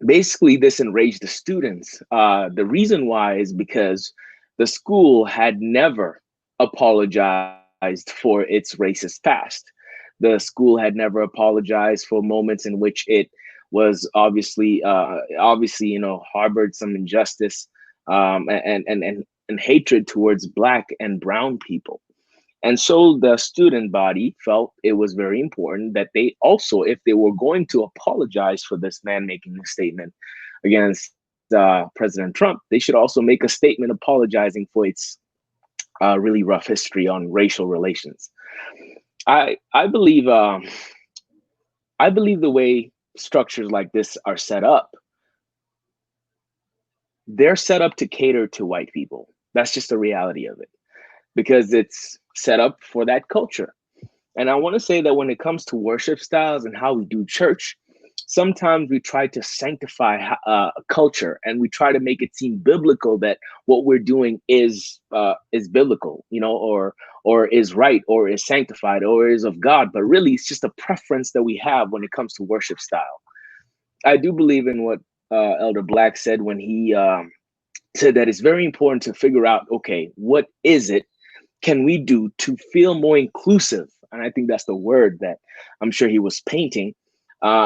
basically this enraged the students. The reason why is because the school had never apologized for its racist past. The school had never apologized for moments in which it was obviously, harbored some injustice and hatred towards Black and brown people. And so the student body felt it was very important that they also, if they were going to apologize for this man making a statement against President Trump, they should also make a statement apologizing for its really rough history on racial relations. I believe I believe the way structures like this are set up, they're set up to cater to white people. That's just the reality of it, because it's set up for that culture. And I want to say that when it comes to worship styles and how we do church, sometimes we try to sanctify a culture and we try to make it seem biblical that what we're doing is biblical, or is right, or is sanctified, or is of God. But really, it's just a preference that we have when it comes to worship style. I do believe in what Elder Black said when he said that it's very important to figure out, okay, what is it can we do to feel more inclusive? And I think that's the word that I'm sure he was painting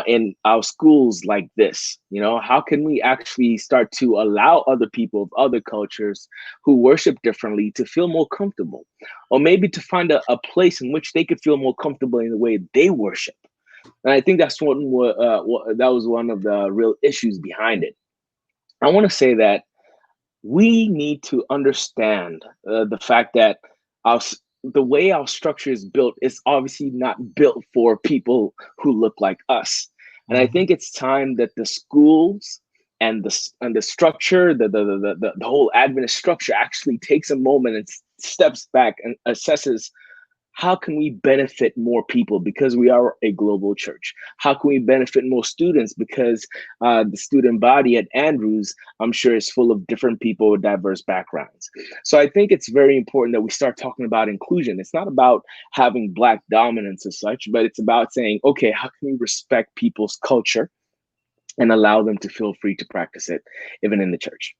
in our schools like this. How can we actually start to allow other people of other cultures who worship differently to feel more comfortable, or maybe to find a place in which they could feel more comfortable in the way they worship? And I think that's that was one of the real issues behind it. I want to say that we need to understand the fact that the way our structure is built is obviously not built for people who look like us. And I think it's time that the schools and the structure, the whole admin structure actually takes a moment and steps back and assesses, how can we benefit more people because we are a global church? How can we benefit more students because the student body at Andrews, I'm sure, is full of different people with diverse backgrounds. So I think it's very important that we start talking about inclusion. It's not about having Black dominance as such, but it's about saying, okay, how can we respect people's culture and allow them to feel free to practice it, even in the church?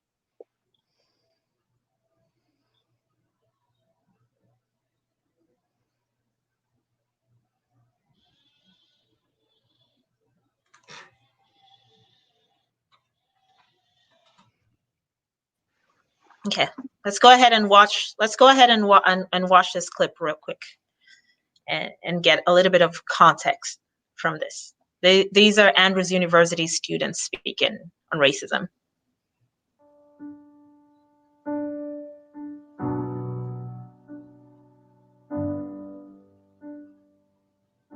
Okay, let's go ahead and watch. Let's go ahead and watch this clip real quick, and get a little bit of context from this. These are Andrews University students speaking on racism.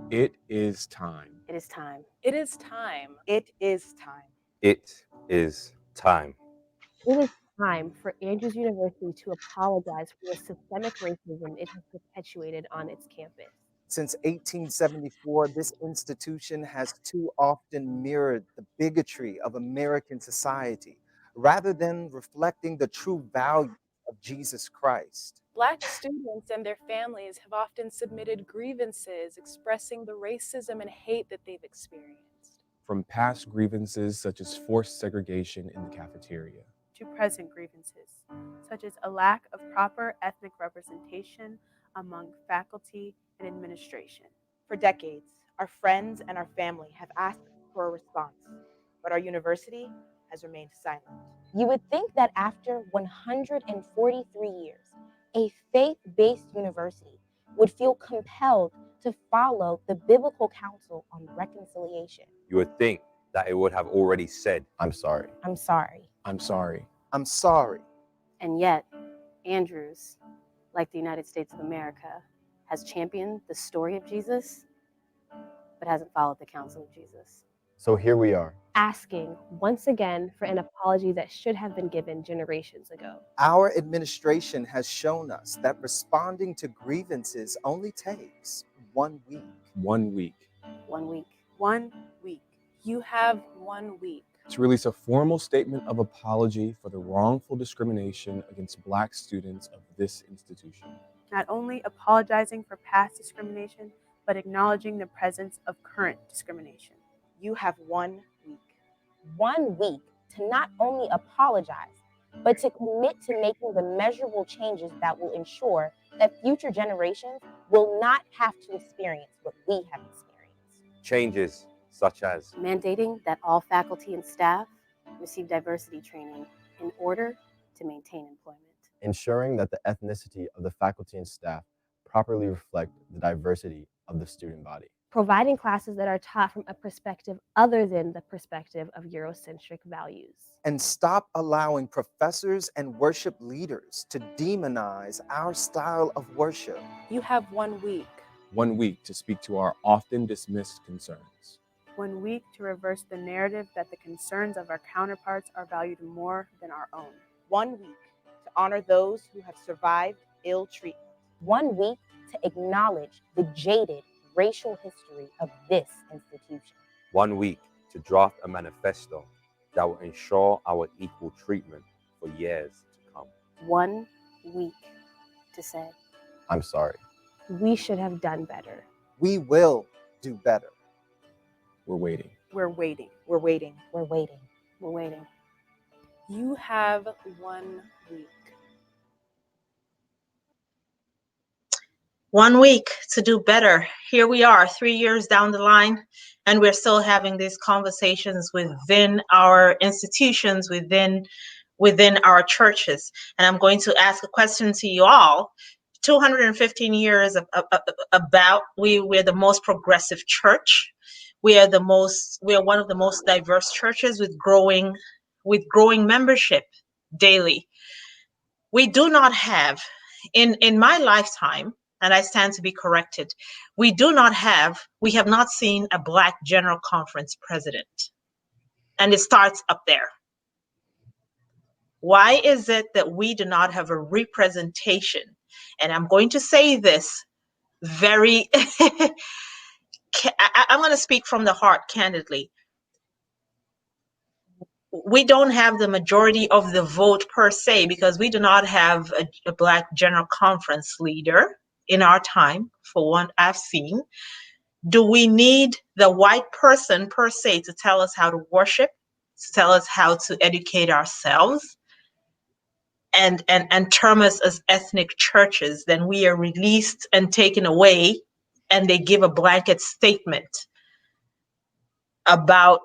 It is time. It is time. It is time. It is time. It is time. It is time for Andrews University to apologize for the systemic racism it has perpetuated on its campus. Since 1874, this institution has too often mirrored the bigotry of American society rather than reflecting the true value of Jesus Christ. Black students and their families have often submitted grievances expressing the racism and hate that they've experienced. From past grievances such as forced segregation in the cafeteria, To present grievances, such as a lack of proper ethnic representation among faculty and administration. For decades, our friends and our family have asked for a response, but our university has remained silent. You would think that after 143 years, A faith-based university would feel compelled to follow the biblical counsel on reconciliation. You would think that it would have already said, I'm sorry. I'm sorry. I'm sorry. I'm sorry. And yet, Andrews, like the United States of America, has championed the story of Jesus, but hasn't followed the counsel of Jesus. So here we are. Asking once again for an apology that should have been given generations ago. Our administration has shown us that responding to grievances only takes 1 week. 1 week. 1 week. 1 week. You have 1 week. To release a formal statement of apology for the wrongful discrimination against Black students of this institution. Not only apologizing for past discrimination, but acknowledging the presence of current discrimination. You have 1 week. 1 week to not only apologize, but to commit to making the measurable changes that will ensure that future generations will not have to experience what we have experienced. Changes such as Mandating that all faculty and staff receive diversity training in order to maintain employment. ensuring that the ethnicity of the faculty and staff properly reflect the diversity of the student body. Providing classes that are taught from a perspective other than the perspective of Eurocentric values. And stop allowing professors and worship leaders to demonize our style of worship. You have 1 week. 1 week to speak to our often dismissed concerns. 1 week to reverse the narrative that the concerns of our counterparts are valued more than our own. 1 week to honor those who have survived ill treatment. 1 week to acknowledge the jaded racial history of this institution. 1 week to draft a manifesto that will ensure our equal treatment for years to come. 1 week to say, I'm sorry. we should have done better. We will do better. We're waiting. We're waiting. We're waiting. We're waiting. We're waiting. You have 1 week. 1 week to do better. Here we are 3 years down the line, and we're still having these conversations within our institutions, within our churches. And I'm going to ask a question to you all. 215 years we're the most progressive church. We're one of the most diverse churches with growing membership daily. We do not have, in my lifetime, and I stand to be corrected, we have not seen a Black General Conference president. And it starts up there. Why is it that we do not have a representation? And I'm going to say this very, I'm going to speak from the heart candidly. We don't have the majority of the vote per se, because we do not have a Black General Conference leader in our time, for one I've seen. Do we need the white person per se to tell us how to worship, to tell us how to educate ourselves, and term us as ethnic churches? Then we are released and taken away, and they give a blanket statement about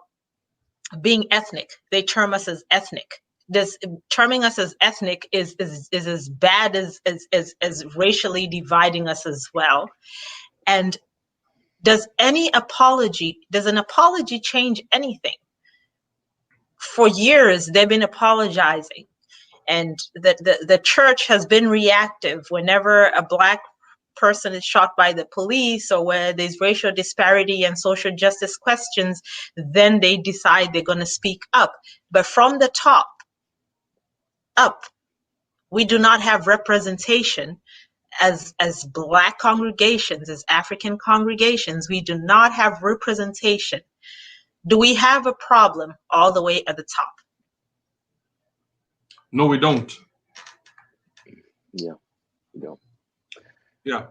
being ethnic. They term us as ethnic. This terming us as ethnic is as bad as racially dividing us as well. And does an apology change anything? For years they've been apologizing, and the church has been reactive whenever a Black person is shot by the police, or where there's racial disparity and social justice questions. Then they decide they're going to speak up. But from the top up, we do not have representation as Black congregations, as African congregations. We do not have representation. Do we have a problem all the way at the top? No, we don't. Yeah, we don't. Yeah.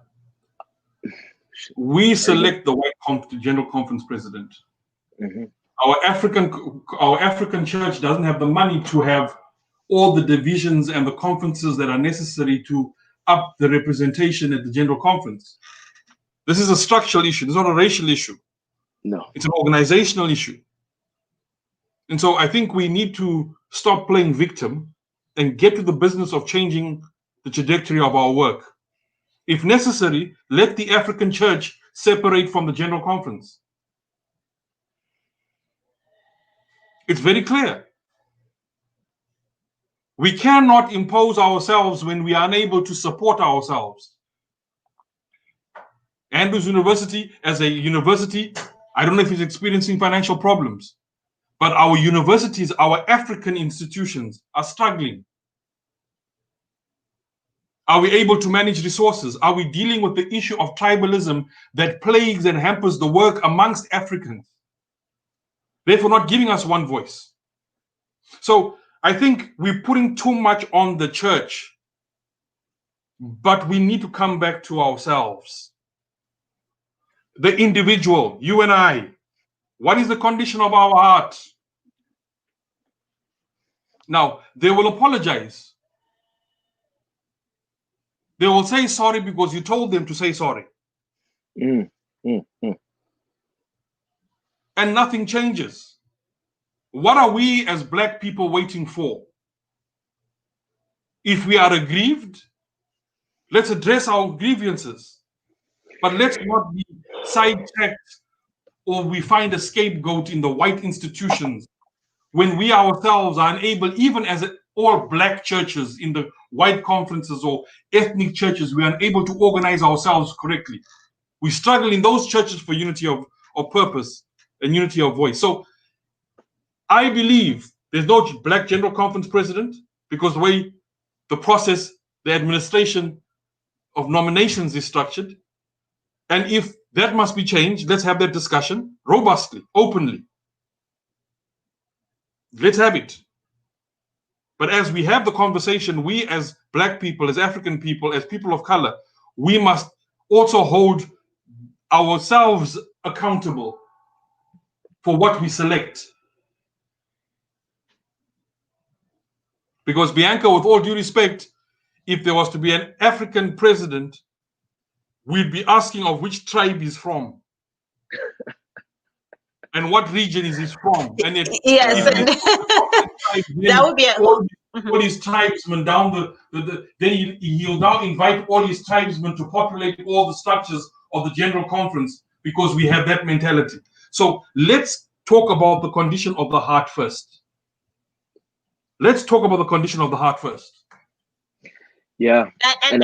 We select the white General Conference president. Mm-hmm. Our African church doesn't have the money to have all the divisions and the conferences that are necessary to up the representation at the General Conference. This is a structural issue. It's not a racial issue. No. It's an organizational issue. And so I think we need to stop playing victim and get to the business of changing the trajectory of our work. If necessary, let the African Church separate from the General Conference. It's very clear. We cannot impose ourselves when we are unable to support ourselves. Andrews University, as a university, I don't know if it's experiencing financial problems, but our universities, our African institutions are struggling. Are we able to manage resources? Are we dealing with the issue of tribalism that plagues and hampers the work amongst Africans? Therefore, not giving us one voice. So I think we're putting too much on the church, but we need to come back to ourselves. The individual, you and I, what is the condition of our heart? Now, they will apologize. They will say sorry because you told them to say sorry. And nothing changes. What are we as Black people waiting for? If we are aggrieved, let's address our grievances. But let's not be sidetracked or we find a scapegoat in the white institutions when we ourselves are unable, even as all Black churches in the white conferences or ethnic churches, we are unable to organize ourselves correctly. We struggle in those churches for unity of purpose and unity of voice. So I believe there's no Black General Conference president because the way the process, the administration of nominations is structured. And if that must be changed, let's have that discussion robustly, openly. Let's have it. But as we have the conversation, we as Black people, as African people, as people of color, we must also hold ourselves accountable for what we select. Because Bianca, with all due respect, if there was to be an African president, we'd be asking of which tribe he's from. And what region is he from? And yes, and that would be all his tribesmen down then he'll now invite all his tribesmen to populate all the structures of the General Conference because we have that mentality. So let's talk about the condition of the heart first. Let's talk about the condition of the heart first. Yeah. And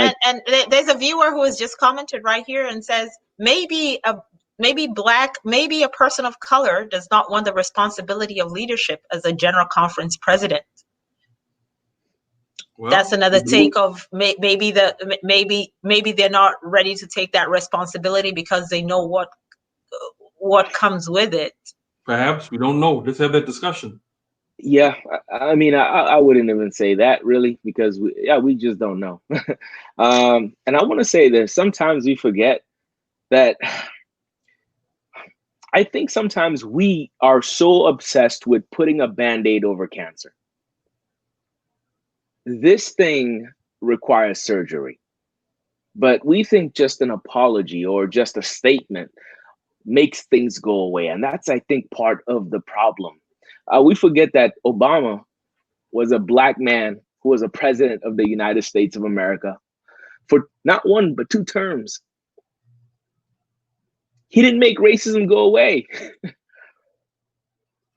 there's a viewer who has just commented right here and says maybe a person of color does not want the responsibility of leadership as a General Conference president. Well, that's another take of maybe they're not ready to take that responsibility because they know what comes with it. Perhaps, we don't know. Let's have that discussion. Yeah, I mean, I wouldn't even say that really because we just don't know. And I want to say this. Sometimes we forget that. I think sometimes we are so obsessed with putting a Band-Aid over cancer. This thing requires surgery, but we think just an apology or just a statement makes things go away. And that's, I think, part of the problem. We forget that Obama was a Black man who was a president of the United States of America for not one, but 2 terms. He didn't make racism go away.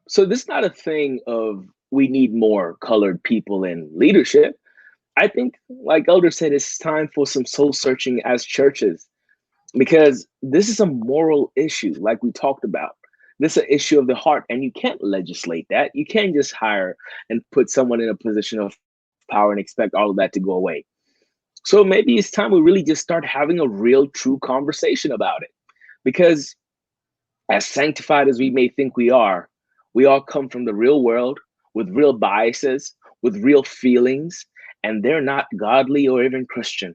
So this is not a thing of we need more colored people in leadership. I think, like Elder said, it's time for some soul searching as churches, because this is a moral issue, like we talked about. This is an issue of the heart, and you can't legislate that. You can't just hire and put someone in a position of power and expect all of that to go away. So maybe it's time we really just start having a real, true conversation about it. Because as sanctified as we may think we all come from the real world with real biases, with real feelings, and they're not godly or even Christian.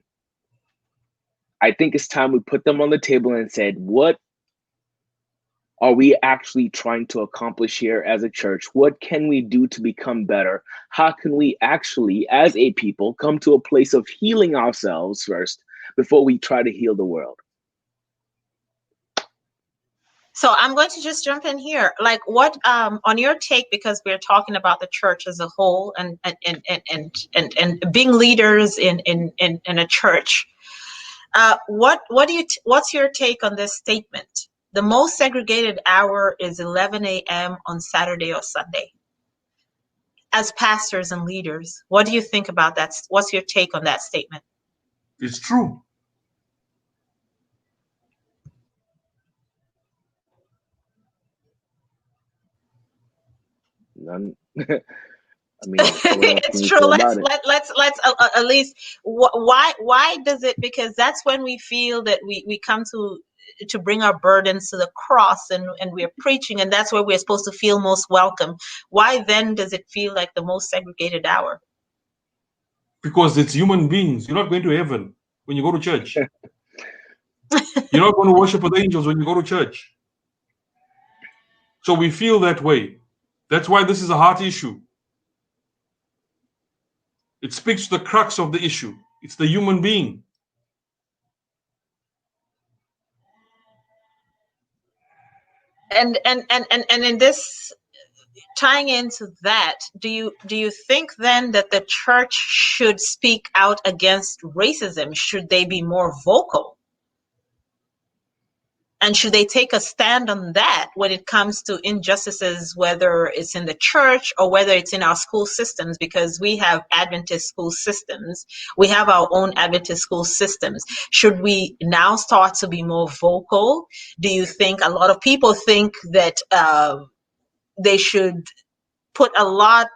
I think it's time we put them on the table and said, what are we actually trying to accomplish here as a church? What can we do to become better? How can we actually, as a people, come to a place of healing ourselves first before we try to heal the world? So I'm going to just jump in here. Like, what on your take, because we're talking about the church as a whole and being leaders in a church. What's your take on this statement? The most segregated hour is 11 a.m. on Saturday or Sunday. As pastors and leaders, what do you think about that? What's your take on that statement? It's true. None. I mean, what else It's can you true. say Let's about it? let's at least why does it? Because that's when we feel that we come to bring our burdens to the cross and we're preaching, and that's where we're supposed to feel most welcome. Why then does it feel like the most segregated hour? Because it's human beings. You're not going to heaven when you go to church. You're not going to worship with angels when you go to church. So we feel that way. That's why this is a heart issue. It speaks to the crux of the issue. It's the human being. And in this, tying into that, do you think then that the church should speak out against racism? Should they be more vocal? And should they take a stand on that when it comes to injustices, whether it's in the church or whether it's in our school systems? Because we have Adventist school systems. We have our own Adventist school systems. Should we now start to be more vocal? Do you think a lot of people think that they should put a lot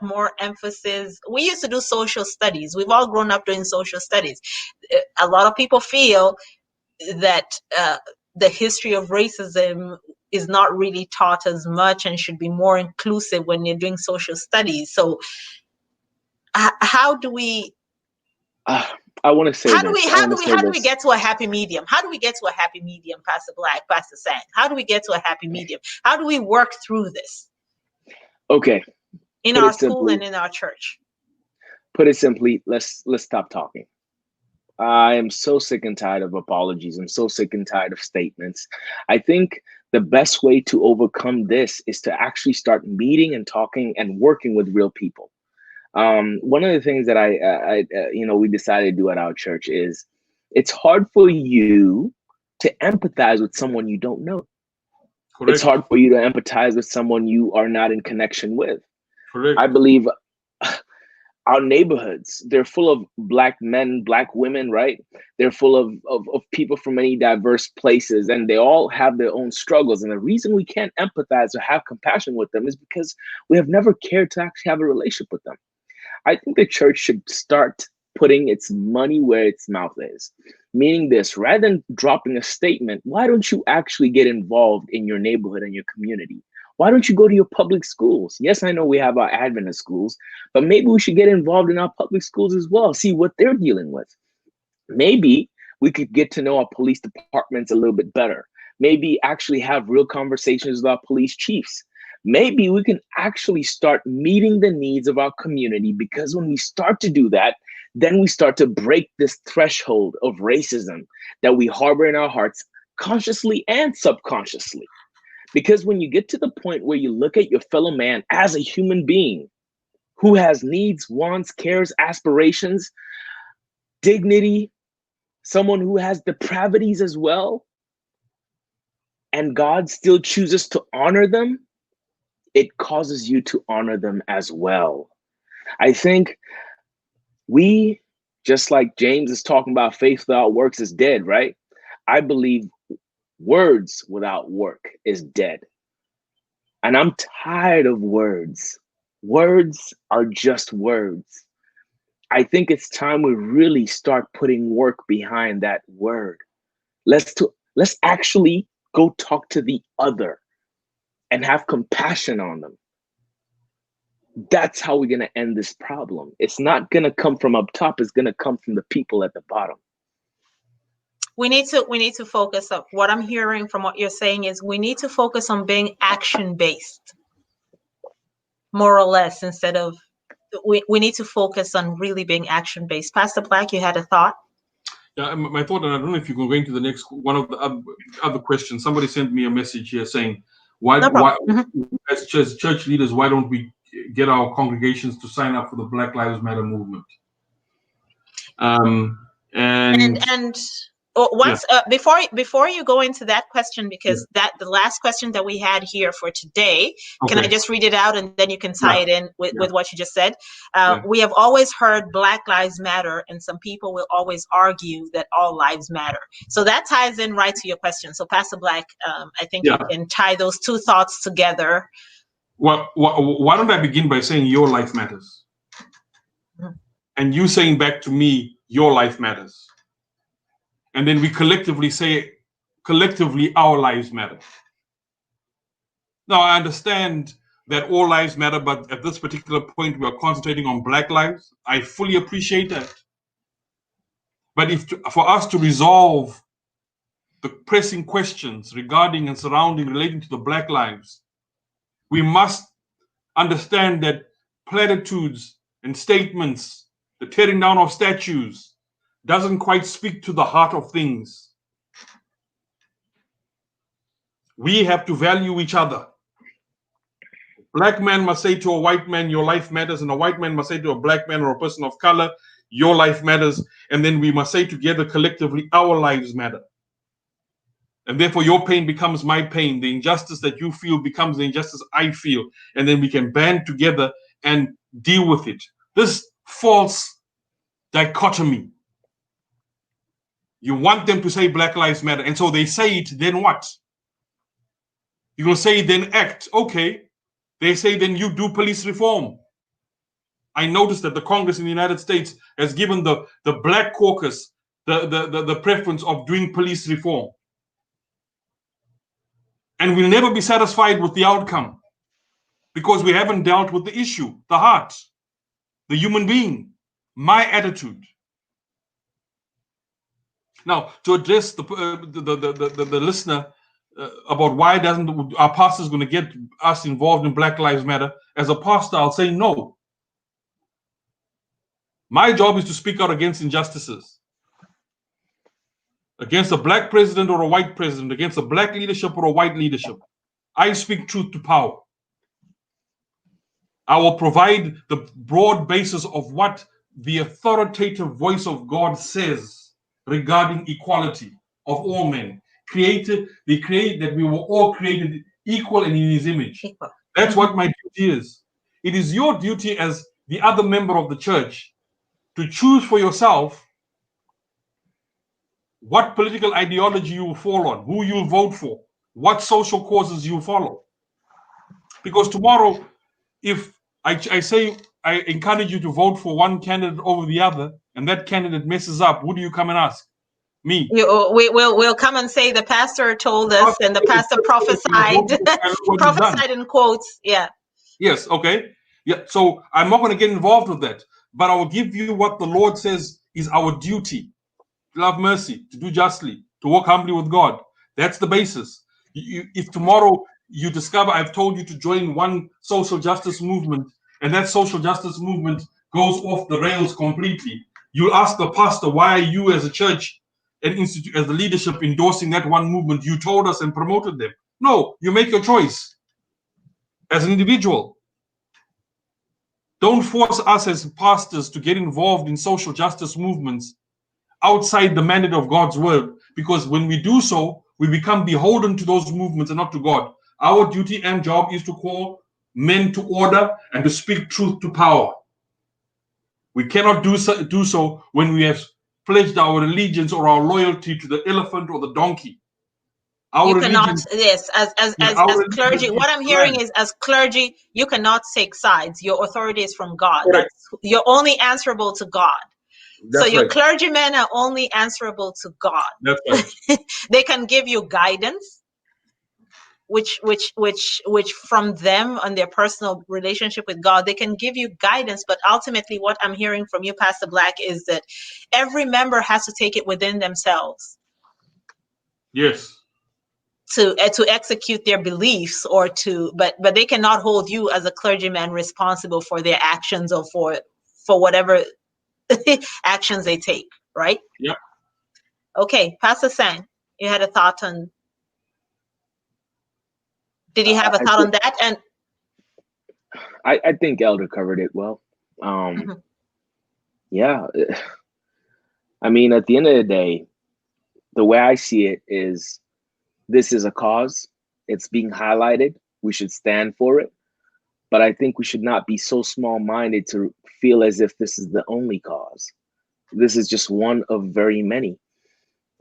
more emphasis? We used to do social studies. We've all grown up doing social studies. A lot of people feel that the history of racism is not really taught as much and should be more inclusive when you're doing social studies. So how do we I want to say how do this. we I how want do to we say how do we this. get to a happy medium? How do we get to a happy medium, Pastor Black, Pastor Sang? How do we get to a happy medium? How do we work through this Okay. in Put our it school simply. and in our church? Put it simply. Let's stop talking. I am so sick and tired of apologies. I'm so sick and tired of statements. I think the best way to overcome this is to actually start meeting and talking and working with real people. One of the things that we decided to do at our church is it's hard for you to empathize with someone you don't know. Correct. It's hard for you to empathize with someone you are not in connection with. Correct. I believe our neighborhoods, they're full of Black men, Black women, right? They're full of people from many diverse places, and they all have their own struggles. And the reason we can't empathize or have compassion with them is because we have never cared to actually have a relationship with them. I think the church should start putting its money where its mouth is. Meaning this, rather than dropping a statement, why don't you actually get involved in your neighborhood and your community? Why don't you go to your public schools? Yes, I know we have our Adventist schools, but maybe we should get involved in our public schools as well, see what they're dealing with. Maybe we could get to know our police departments a little bit better. Maybe actually have real conversations with our police chiefs. Maybe we can actually start meeting the needs of our community, because when we start to do that, then we start to break this threshold of racism that we harbor in our hearts, consciously and subconsciously. Because when you get to the point where you look at your fellow man as a human being who has needs, wants, cares, aspirations, dignity, someone who has depravities as well, and God still chooses to honor them, it causes you to honor them as well. I think we, just like James is talking about, faith without works is dead, right? I believe words without work is dead. And I'm tired of words. Words are just words. I think it's time we really start putting work behind that word. Let's actually go talk to the other and have compassion on them. That's how we're going to end this problem. It's not going to come from up top. It's going to come from the people at the bottom. We need to focus on what I'm hearing from what you're saying is we need to focus on being action-based, more or less, instead of we need to focus on really being action-based. Pastor Black, you had a thought? Yeah, my thought, and I don't know if you can go into the next one of the other questions. Somebody sent me a message here saying, why, as church leaders, why don't we get our congregations to sign up for the Black Lives Matter movement? And once before you go into that question, because that the last question that we had here for today, can I just read it out and then you can tie it in with what you just said? We have always heard Black Lives Matter, and some people will always argue that all lives matter. So that ties in right to your question. So Pastor Black, I think you can tie those two thoughts together. Well, why don't I begin by saying your life matters? And you saying back to me, your life matters. And then we collectively say, our lives matter. Now, I understand that all lives matter, but at this particular point, we are concentrating on Black lives. I fully appreciate that. But for us to resolve the pressing questions regarding and surrounding, relating to the Black lives, we must understand that platitudes and statements, the tearing down of statues, doesn't quite speak to the heart of things. We have to value each other. Black man must say to a white man, your life matters, and a white man must say to a black man or a person of color, your life matters, and then we must say together collectively, our lives matter. And therefore your pain becomes my pain. The injustice that you feel becomes the injustice I feel, and then we can band together and deal with it. This false dichotomy. You want them to say Black Lives Matter, and so they say it, then what? You're going to say, then act. Okay. They say, then you do police reform. I noticed that the Congress in the United States has given the Black caucus the preference of doing police reform. And we'll never be satisfied with the outcome because we haven't dealt with the issue, the heart, the human being, my attitude. Now, to address the listener about why doesn't our pastor's going to get us involved in Black Lives Matter, as a pastor, I'll say no. My job is to speak out against injustices. Against a black president or a white president, against a black leadership or a white leadership. I speak truth to power. I will provide the broad basis of what the authoritative voice of God says regarding equality of all men. That we were all created equal and in his image. That's what my duty is. It is your duty as the other member of the church to choose for yourself what political ideology you will fall on, who you'll vote for, what social causes you follow. Because tomorrow, if I say I encourage you to vote for one candidate over the other, and that candidate messes up, who do you come and ask? Me. We'll come and say the pastor told us, and the pastor prophesied, prophesied in quotes. Yeah. Yes. Okay. Yeah. So I'm not going to get involved with that, but I will give you what the Lord says is our duty: to love mercy, to do justly, to walk humbly with God. That's the basis. If tomorrow you discover I've told you to join one social justice movement, and that social justice movement goes off the rails completely, you'll ask the pastor, why are you as a church and institute, as the leadership, endorsing that one movement? You told us and promoted them. No, you make your choice as an individual. Don't force us as pastors to get involved in social justice movements outside the mandate of God's word, because when we do so, we become beholden to those movements and not to God. Our duty and job is to call men to order and to speak truth to power. We cannot do so when we have pledged our allegiance or our loyalty to the elephant or the donkey. You cannot, yes, as clergy, what I'm hearing is, as clergy, you cannot take sides. Your authority is from God. You're only answerable to God. So your clergymen are only answerable to God. That's right. They can give you guidance, which from them and their personal relationship with God, they can give you guidance. But ultimately, what I'm hearing from you, Pastor Black, is that every member has to take it within themselves. Yes. To execute their beliefs, or but they cannot hold you as a clergyman responsible for their actions or for whatever actions they take, right? Yep. Okay, Pastor Sang, you had a thought on. Did you have a thought on that? And I think Elder covered it well. Yeah, I mean, at the end of the day, the way I see it is this is a cause. It's being highlighted. We should stand for it. But I think we should not be so small-minded to feel as if this is the only cause. This is just one of very many.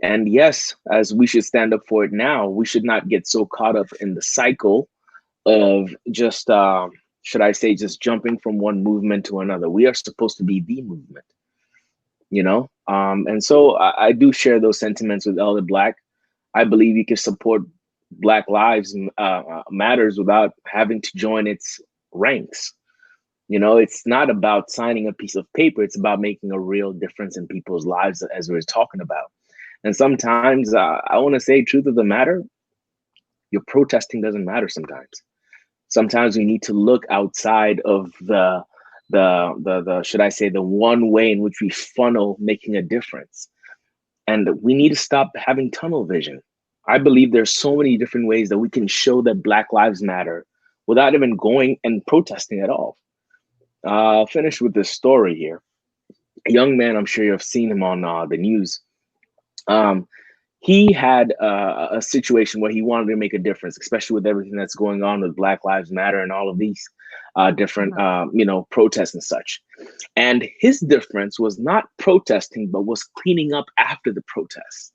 And yes, as we should stand up for it now, we should not get so caught up in the cycle of just, should I say, just jumping from one movement to another. We are supposed to be the movement, you know? And so I do share those sentiments with Elder Black. I believe you can support Black Lives Matters without having to join its ranks. You know, it's not about signing a piece of paper. It's about making a real difference in people's lives, as we were talking about. And sometimes I want to say, truth of the matter, your protesting doesn't matter sometimes. Sometimes we need to look outside of the should I say, the one way in which we funnel making a difference. And we need to stop having tunnel vision. I believe there's so many different ways that we can show that Black Lives Matter without even going and protesting at all. I'll finish with this story here. A young man, I'm sure you've seen him on the news. He had a situation where he wanted to make a difference, especially with everything that's going on with Black Lives Matter and all of these different, protests and such. And his difference was not protesting, but was cleaning up after the protests.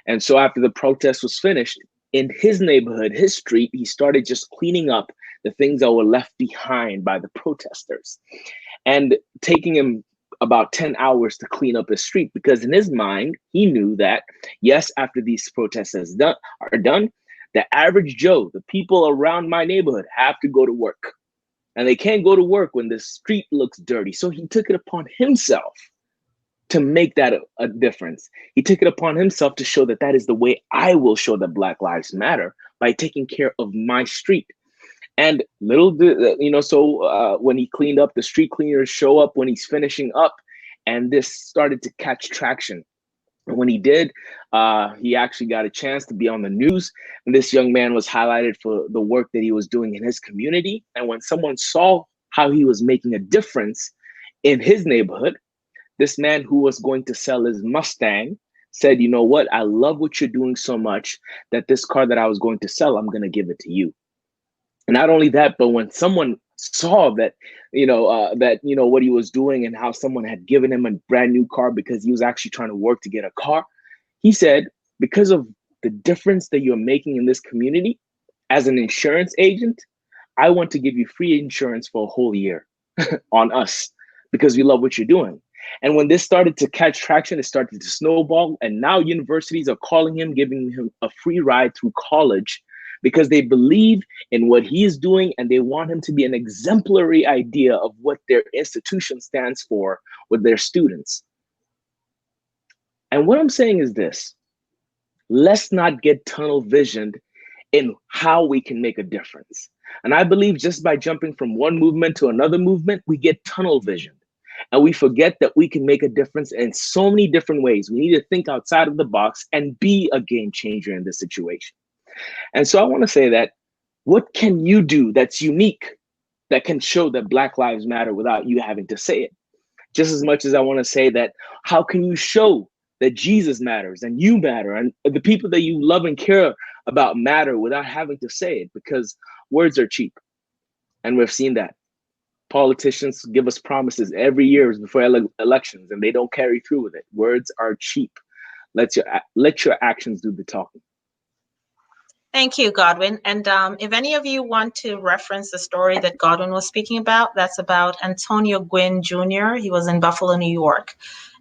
And so after the protest was finished, in his neighborhood, his street, he started just cleaning up the things that were left behind by the protesters, and taking him about 10 hours to clean up his street, because in his mind, he knew that, yes, after these protests are done, the average Joe, the people around my neighborhood, have to go to work. And they can't go to work when the street looks dirty. So he took it upon himself to make that a difference. He took it upon himself to show that that is the way I will show that Black Lives Matter, by taking care of my street. And little, when he cleaned up, the street cleaners show up when he's finishing up, and this started to catch traction. And when he did, he actually got a chance to be on the news. And this young man was highlighted for the work that he was doing in his community. And when someone saw how he was making a difference in his neighborhood, this man who was going to sell his Mustang said, you know what, I love what you're doing so much that this car that I was going to sell, I'm going to give it to you. And not only that, but when someone saw that, what he was doing and how someone had given him a brand new car because he was actually trying to work to get a car, he said, because of the difference that you're making in this community, as an insurance agent, I want to give you free insurance for a whole year on us, because we love what you're doing. And when this started to catch traction, it started to snowball. And now universities are calling him, giving him a free ride through college, because they believe in what he is doing, and they want him to be an exemplary idea of what their institution stands for with their students. And what I'm saying is this: let's not get tunnel visioned in how we can make a difference. And I believe just by jumping from one movement to another movement, we get tunnel visioned. And we forget that we can make a difference in so many different ways. We need to think outside of the box and be a game changer in this situation. And so I want to say that, what can you do that's unique, that can show that Black Lives Matter without you having to say it? Just as much as I want to say that, how can you show that Jesus matters and you matter and the people that you love and care about matter without having to say it? Because words are cheap. And we've seen that. Politicians give us promises every year before elections, and they don't carry through with it. Words are cheap. Let your actions do the talking. Thank you, Godwin. And if any of you want to reference the story that Godwin was speaking about, that's about Antonio Gwynn Jr. He was in Buffalo, New York,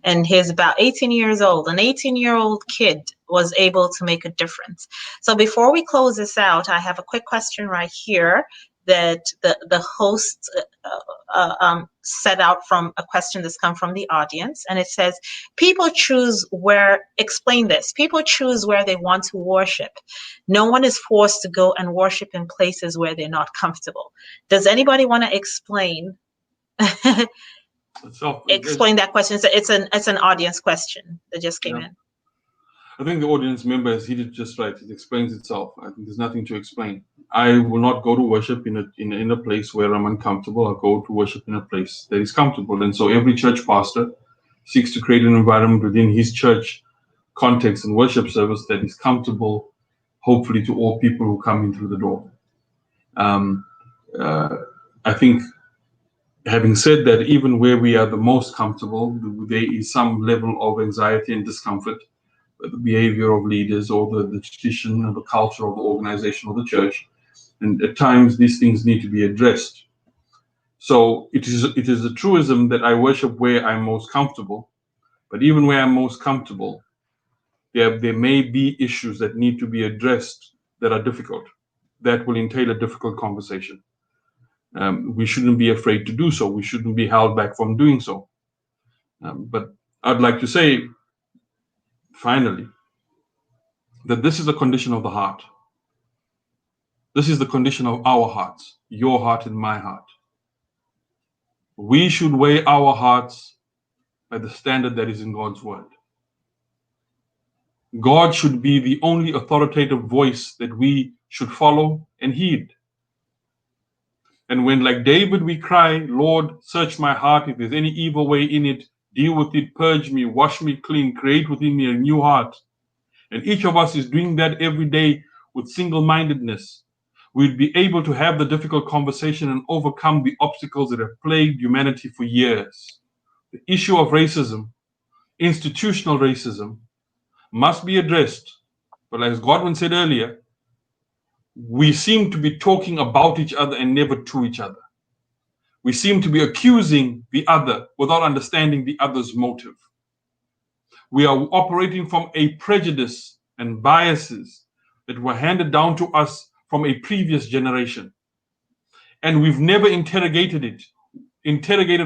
and he's about 18 years old. An 18-year-old kid was able to make a difference. So before we close this out, I have a quick question right here that the host set out from a question that's come from the audience. And it says, people choose where they want to worship. No one is forced to go and worship in places where they're not comfortable. Does anybody want to explain explain that question? It's an audience question that just came in. I think the audience member has hit it just right. It explains itself. I think there's nothing to explain. I will not go to worship in a place where I'm uncomfortable. I'll go to worship in a place that is comfortable. And so every church pastor seeks to create an environment within his church context and worship service that is comfortable, hopefully, to all people who come in through the door. I think, having said that, even where we are the most comfortable, there is some level of anxiety and discomfort. The behavior of leaders or the tradition or the culture of the organization or the church. And at times these things need to be addressed. So it is a truism that I worship where I'm most comfortable, but even where I'm most comfortable, there may be issues that need to be addressed that are difficult, that will entail a difficult conversation. We shouldn't be afraid to do so. We shouldn't be held back from doing so. But I'd like to say, finally, that this is a condition of the heart. This is the condition of our hearts, your heart and my heart. We should weigh our hearts by the standard that is in God's word. God should be the only authoritative voice that we should follow and heed. And when, like David, we cry, Lord, search my heart. If there's any evil way in it, deal with it, purge me, wash me clean, create within me a new heart. And each of us is doing that every day with single-mindedness. We'd be able to have the difficult conversation and overcome the obstacles that have plagued humanity for years. The issue of racism, institutional racism, must be addressed. But as Godwin said earlier, we seem to be talking about each other and never to each other. We seem to be accusing the other without understanding the other's motive. We are operating from a prejudice and biases that were handed down to us from a previous generation. And we've never interrogated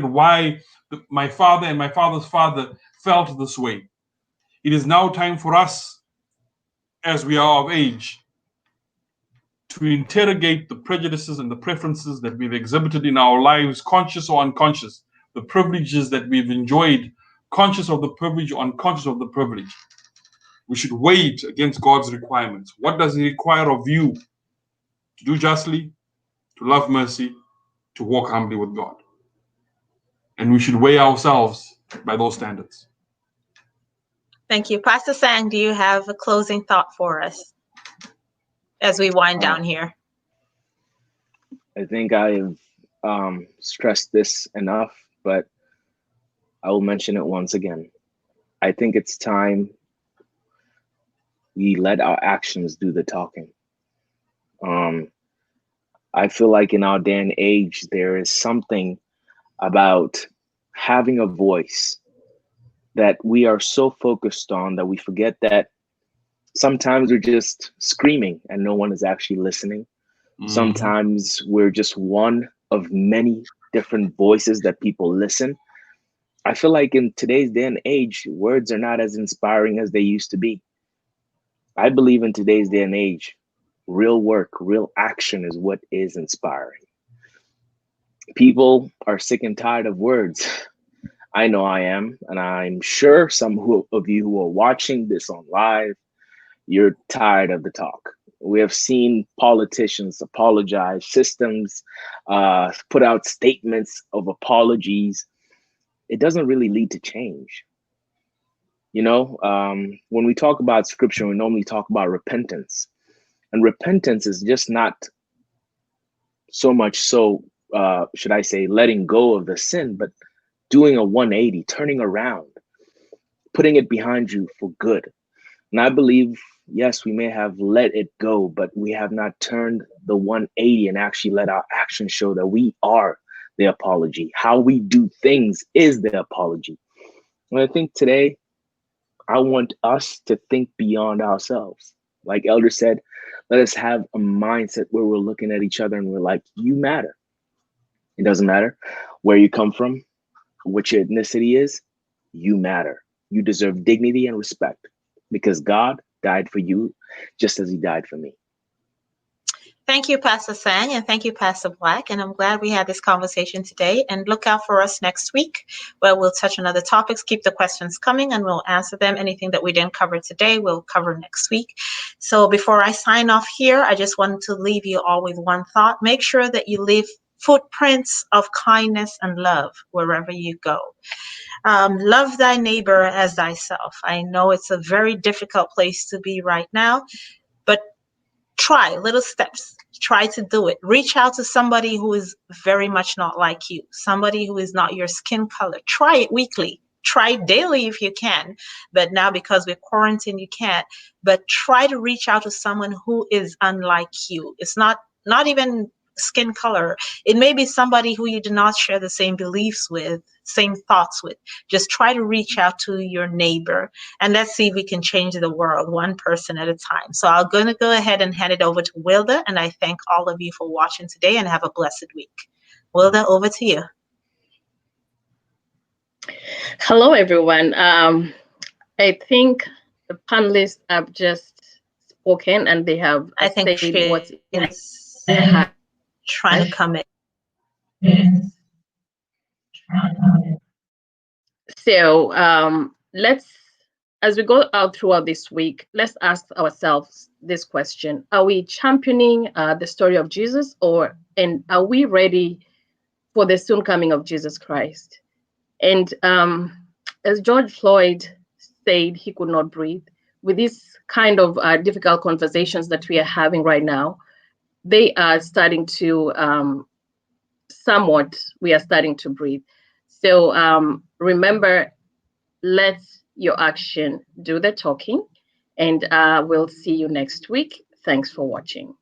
why my father and my father's father felt this way. It is now time for us, as we are of age, to interrogate the prejudices and the preferences that we've exhibited in our lives, conscious or unconscious, the privileges that we've enjoyed, conscious of the privilege or unconscious of the privilege. We should weigh it against God's requirements. What does He require of you? To do justly, to love mercy, to walk humbly with God. And we should weigh ourselves by those standards. Thank you. Pastor Sang, do you have a closing thought for us as we wind down here? I think I've stressed this enough, but I will mention it once again. I think it's time we let our actions do the talking. I feel like in our day and age, there is something about having a voice that we are so focused on that we forget that sometimes we're just screaming and no one is actually listening. Sometimes we're just one of many different voices that people listen. I feel like in today's day and age, words are not as inspiring as they used to be. I believe in today's day and age, real work, real action is what is inspiring. People are sick and tired of words. I know I am, and I'm sure some of you who are watching this on live, you're tired of the talk. We have seen politicians apologize, systems put out statements of apologies. It doesn't really lead to change. You know, when we talk about scripture, we normally talk about repentance. And repentance is just not so much so, should I say, letting go of the sin, but doing a 180, turning around, putting it behind you for good. And I believe, yes, we may have let it go, but we have not turned the 180 and actually let our actions show that we are the apology. How we do things is the apology. And I think today, I want us to think beyond ourselves. Like Elder said, let us have a mindset where we're looking at each other and we're like, you matter. It doesn't matter where you come from, what your ethnicity is, you matter. You deserve dignity and respect because God died for you just as He died for me. Thank you, Pastor Sang, and thank you, Pastor Black. And I'm glad we had this conversation today. And look out for us next week, where we'll touch on other topics. Keep the questions coming, and we'll answer them. Anything that we didn't cover today, we'll cover next week. So before I sign off here, I just wanted to leave you all with one thought. Make sure that you leave footprints of kindness and love wherever you go. Love thy neighbor as thyself. I know it's a very difficult place to be right now, but try little steps. Try to do it. Reach out to somebody who is very much not like you, somebody who is not your skin color. Try it weekly. Try it daily if you can. But now, because we're quarantined, you can't. But try to reach out to someone who is unlike you. It's not even skin color. It may be somebody who you do not share the same beliefs with, same thoughts with. Just try to reach out to your neighbor, and let's see if we can change the world one person at a time. So I'm going to go ahead and hand it over to Wilda, and I thank all of you for watching today, and have a blessed week. Wilda, over to you. Hello, everyone. I think the panelists have just spoken, and they have I think said what's in trying to come in. So let's, as we go out throughout this week, let's ask ourselves this question: are we championing the story of Jesus, and are we ready for the soon coming of Jesus Christ? And as George Floyd said, he could not breathe. With these kind of difficult conversations that we are having right now, they are starting to we are starting to breathe. So remember, let your action do the talking, and we'll see you next week. Thanks for watching.